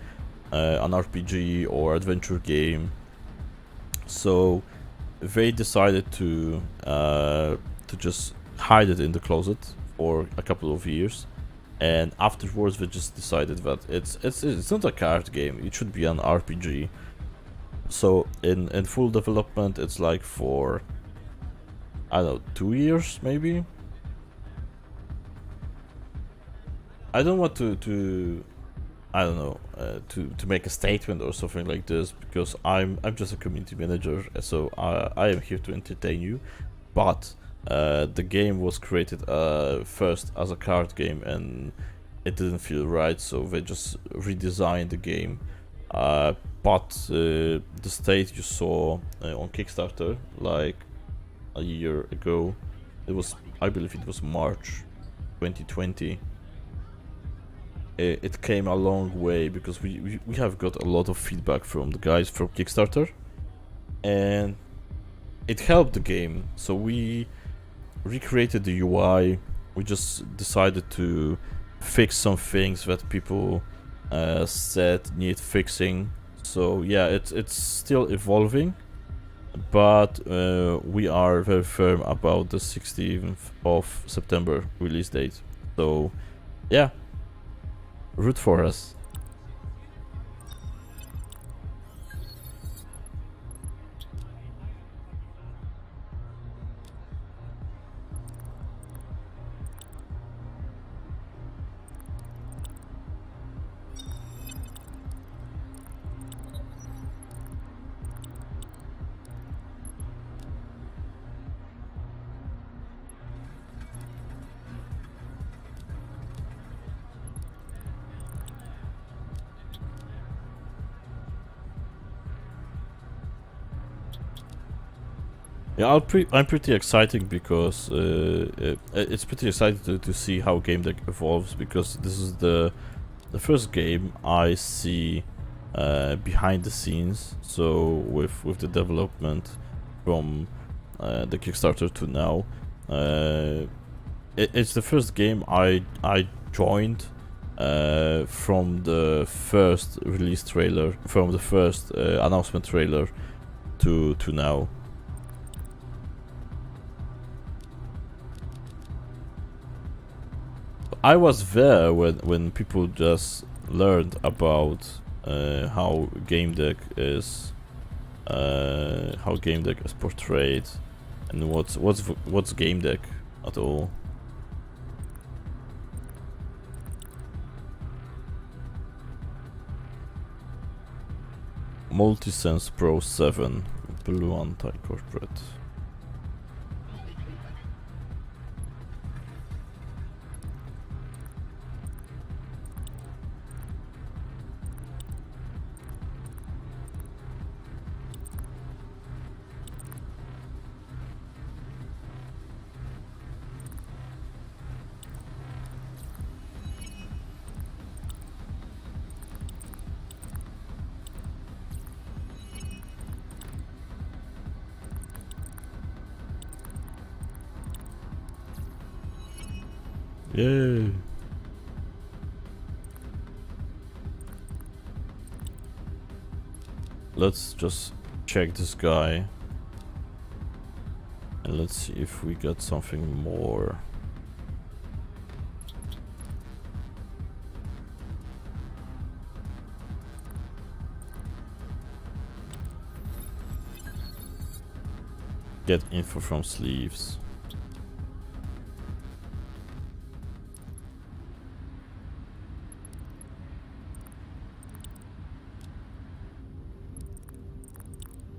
an RPG or adventure game. So they decided to just hide it in the closet for a couple of years, and afterwards they just decided that it's not a card game. It should be an RPG. So in full development, it's like for, I don't know, 2 years maybe. I don't want to I don't know, to make a statement or something like this, because I'm just a community manager, so I am here to entertain you. But the game was created first as a card game, and it didn't feel right, so they just redesigned the game. But the state you saw on Kickstarter like a year ago, it was, I believe it was March 2020. It came a long way because we have got a lot of feedback from the guys from Kickstarter, and it helped the game. So we recreated the UI. We just decided to fix some things that people said need fixing. So yeah, it's still evolving, but we are very firm about the 16th of September release date. So yeah, root for us. Yeah, I'm pretty excited because it's pretty exciting to see how Game Deck evolves, because this is the first game I see behind the scenes. So with the development from the Kickstarter to now, it's the first game I joined from the first release trailer, from the first announcement trailer to now. I was there when people just learned about how Game Deck is portrayed, and what's Game Deck at all. Multisense Pro 7 Blue Anti-Corporate. Yay! Let's just check this guy, and let's see if we got something more. Get info from sleeves.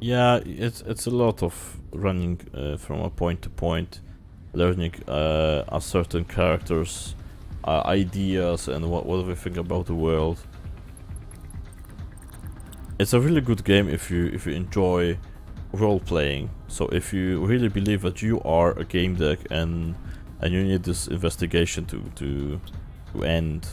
Yeah, it's a lot of running from a point to point, learning a certain characters' ideas and what they think about the world. It's a really good game if you enjoy role playing. So if you really believe that you are a game deck and you need this investigation to end.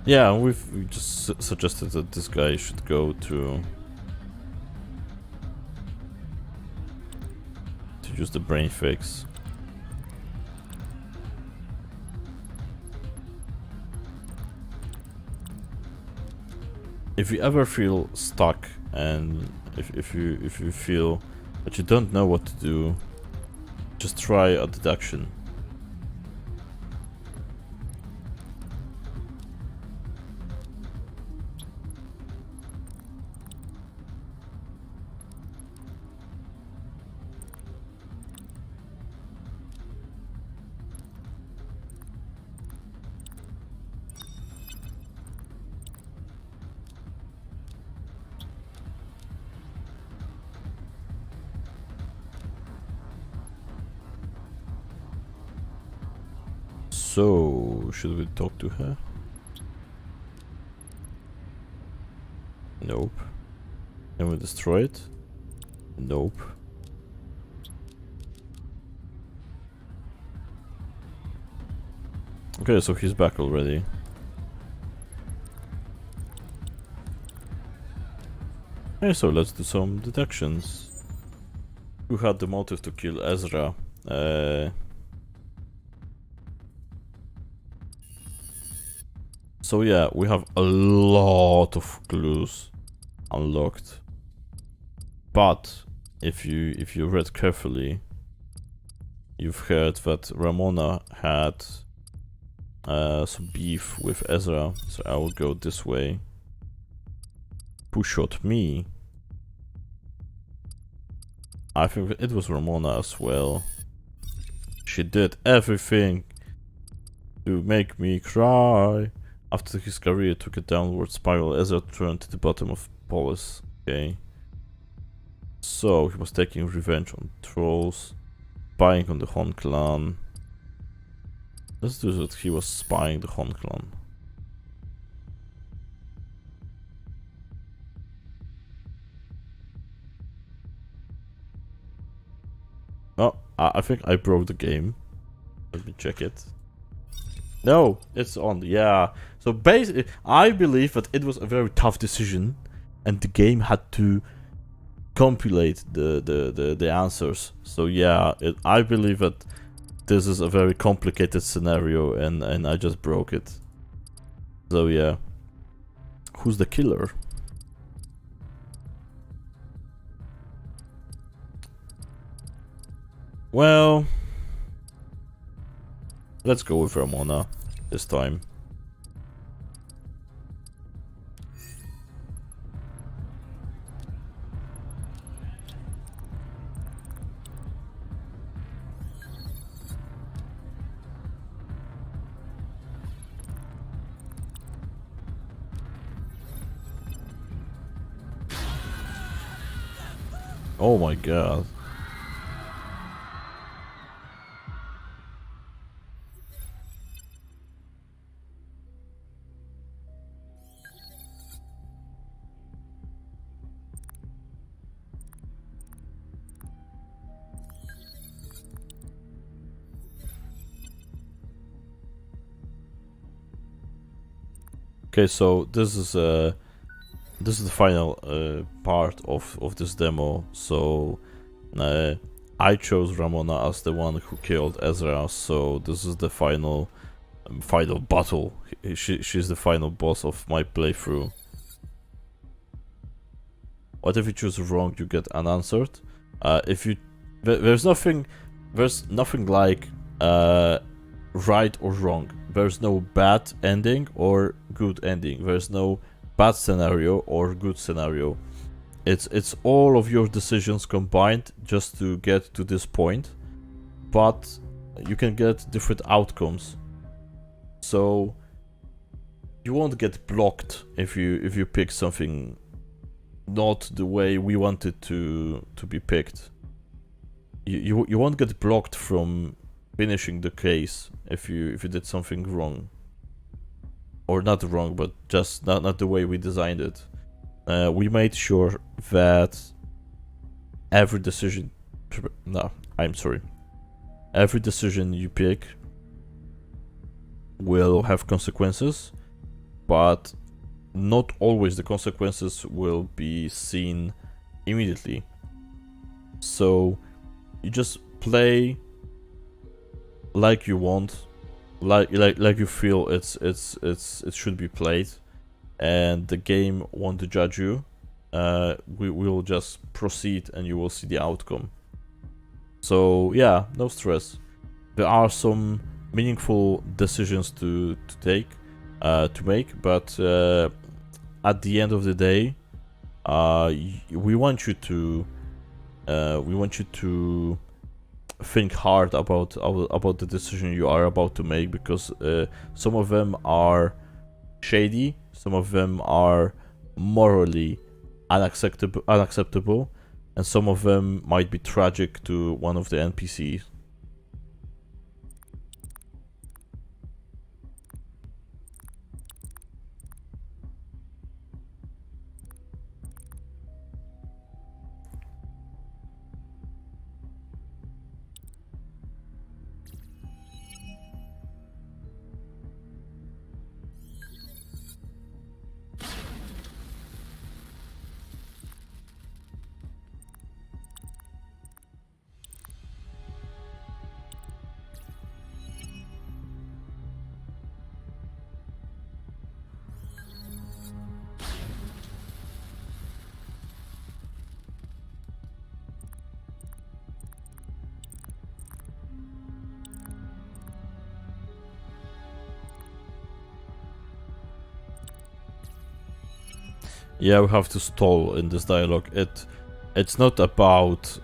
Yeah, we just suggested that this guy should go to use the brain fix. If you ever feel stuck, and if you feel that you don't know what to do, just try a deduction. So, should we talk to her? Nope. Can we destroy it? Nope. Okay, so he's back already. Okay, so let's do some deductions. Who had the motive to kill Ezra? So yeah, we have a lot of clues unlocked. But if you read carefully, you've heard that Ramona had some beef with Ezra, so I will go this way. Who shot me? I think it was Ramona as well. She did everything to make me cry. After his career took a downward spiral, Ezra turned to the bottom of Polis. Okay. So he was taking revenge on trolls, spying on the Hon clan. Let's do that. He was spying the Hon clan. Oh, I think I broke the game. Let me check it. No, it's on. Yeah. So basically, I believe that it was a very tough decision, and the game had to compilate the answers. So yeah, I believe that this is a very complicated scenario, and I just broke it. So yeah, who's the killer? Well, let's go with Ramona this time. Oh my god. Okay, so this is the final part of this demo. So I chose Ramona as the one who killed Ezra. So this is the final battle. She's the final boss of my playthrough. What if you choose wrong? You get unanswered. If you there's nothing like right or wrong. There's no bad ending or good ending. There's no bad scenario or good scenario. It's all of your decisions combined just to get to this point, but you can get different outcomes. So you won't get blocked if you pick something not the way we wanted to be picked. You won't get blocked from finishing the case if you did something wrong, or not wrong, but just not the way we designed it. We made sure that every decision you pick will have consequences, but not always the consequences will be seen immediately. So you just play like you want, like you feel it should be played, and the game won't judge you. We will just proceed, and you will see the outcome. So yeah, no stress. There are some meaningful decisions to make, but at the end of the day, we want you to think hard about the decision you are about to make, because some of them are shady, some of them are morally unacceptable, and some of them might be tragic to one of the NPCs. Yeah, we have to stall in this dialogue. It's not about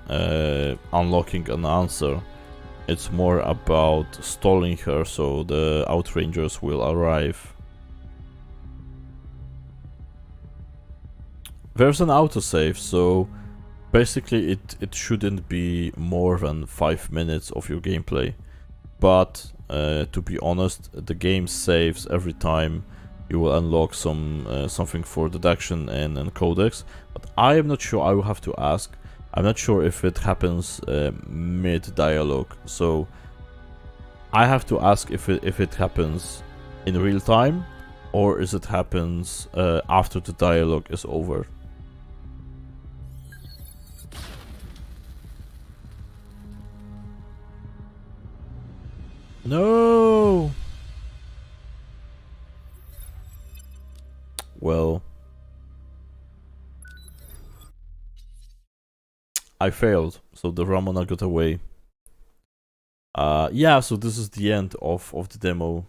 unlocking an answer. It's more about stalling her so the Outrangers will arrive. There's an autosave, so basically it shouldn't be more than 5 minutes of your gameplay. But to be honest, the game saves every time you will unlock something for deduction and codex. But I am not sure. I will have to ask. I'm not sure if it happens mid-dialogue, so I have to ask if it happens in real time, or is it happens after the dialogue is over. No! Well, I failed, so the Ramona got away. Yeah, so this is the end of the demo.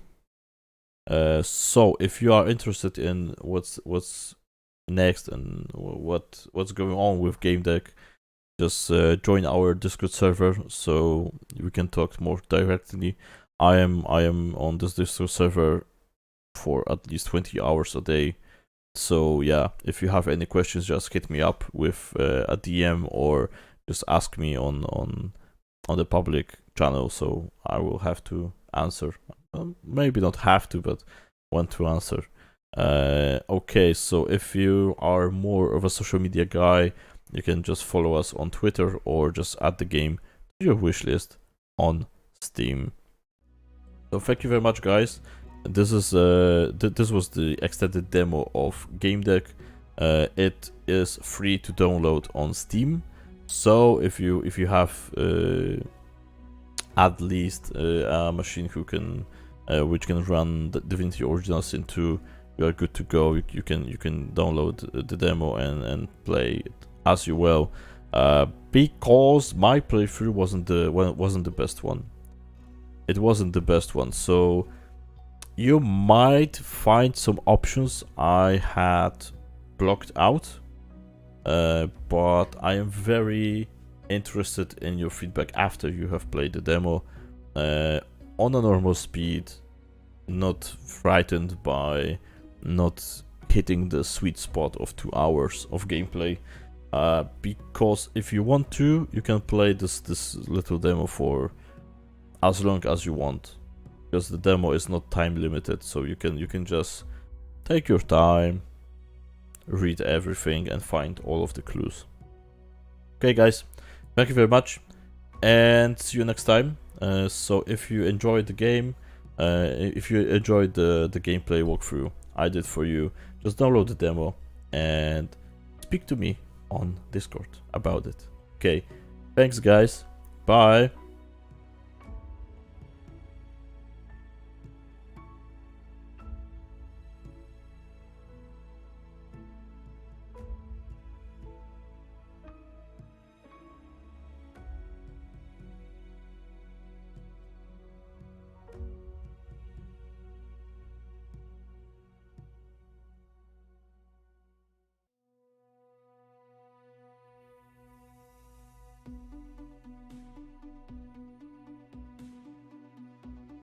So if you are interested in what's next and what's going on with Game Deck, just join our Discord server so we can talk more directly. I am on this Discord server for at least 20 hours a day. So yeah, if you have any questions, just hit me up with a DM or just ask me on the public channel. So I will have to answer. Maybe not have to, but want to answer. Okay, so if you are more of a social media guy, you can just follow us on Twitter or just add the game to your wishlist on Steam. So thank you very much, guys. This is this was the extended demo of Game Deck. It is free to download on Steam. So if you have at least a machine who can which can run the Divinity Original Sin 2, you are good to go. You can download the demo and play it as you will. Because my playthrough wasn't the best one. It wasn't the best one, so you might find some options I had blocked out, but I am very interested in your feedback after you have played the demo on a normal speed, not frightened by not hitting the sweet spot of 2 hours of gameplay. Because if you want to, you can play this little demo for as long as you want, because the demo is not time limited, so you can just take your time, read everything and find all of the clues. Okay guys, thank you very much and see you next time. So if you enjoyed the game, if you enjoyed the gameplay walkthrough I did for you, just download the demo and speak to me on Discord about it. Okay, thanks guys, Bye.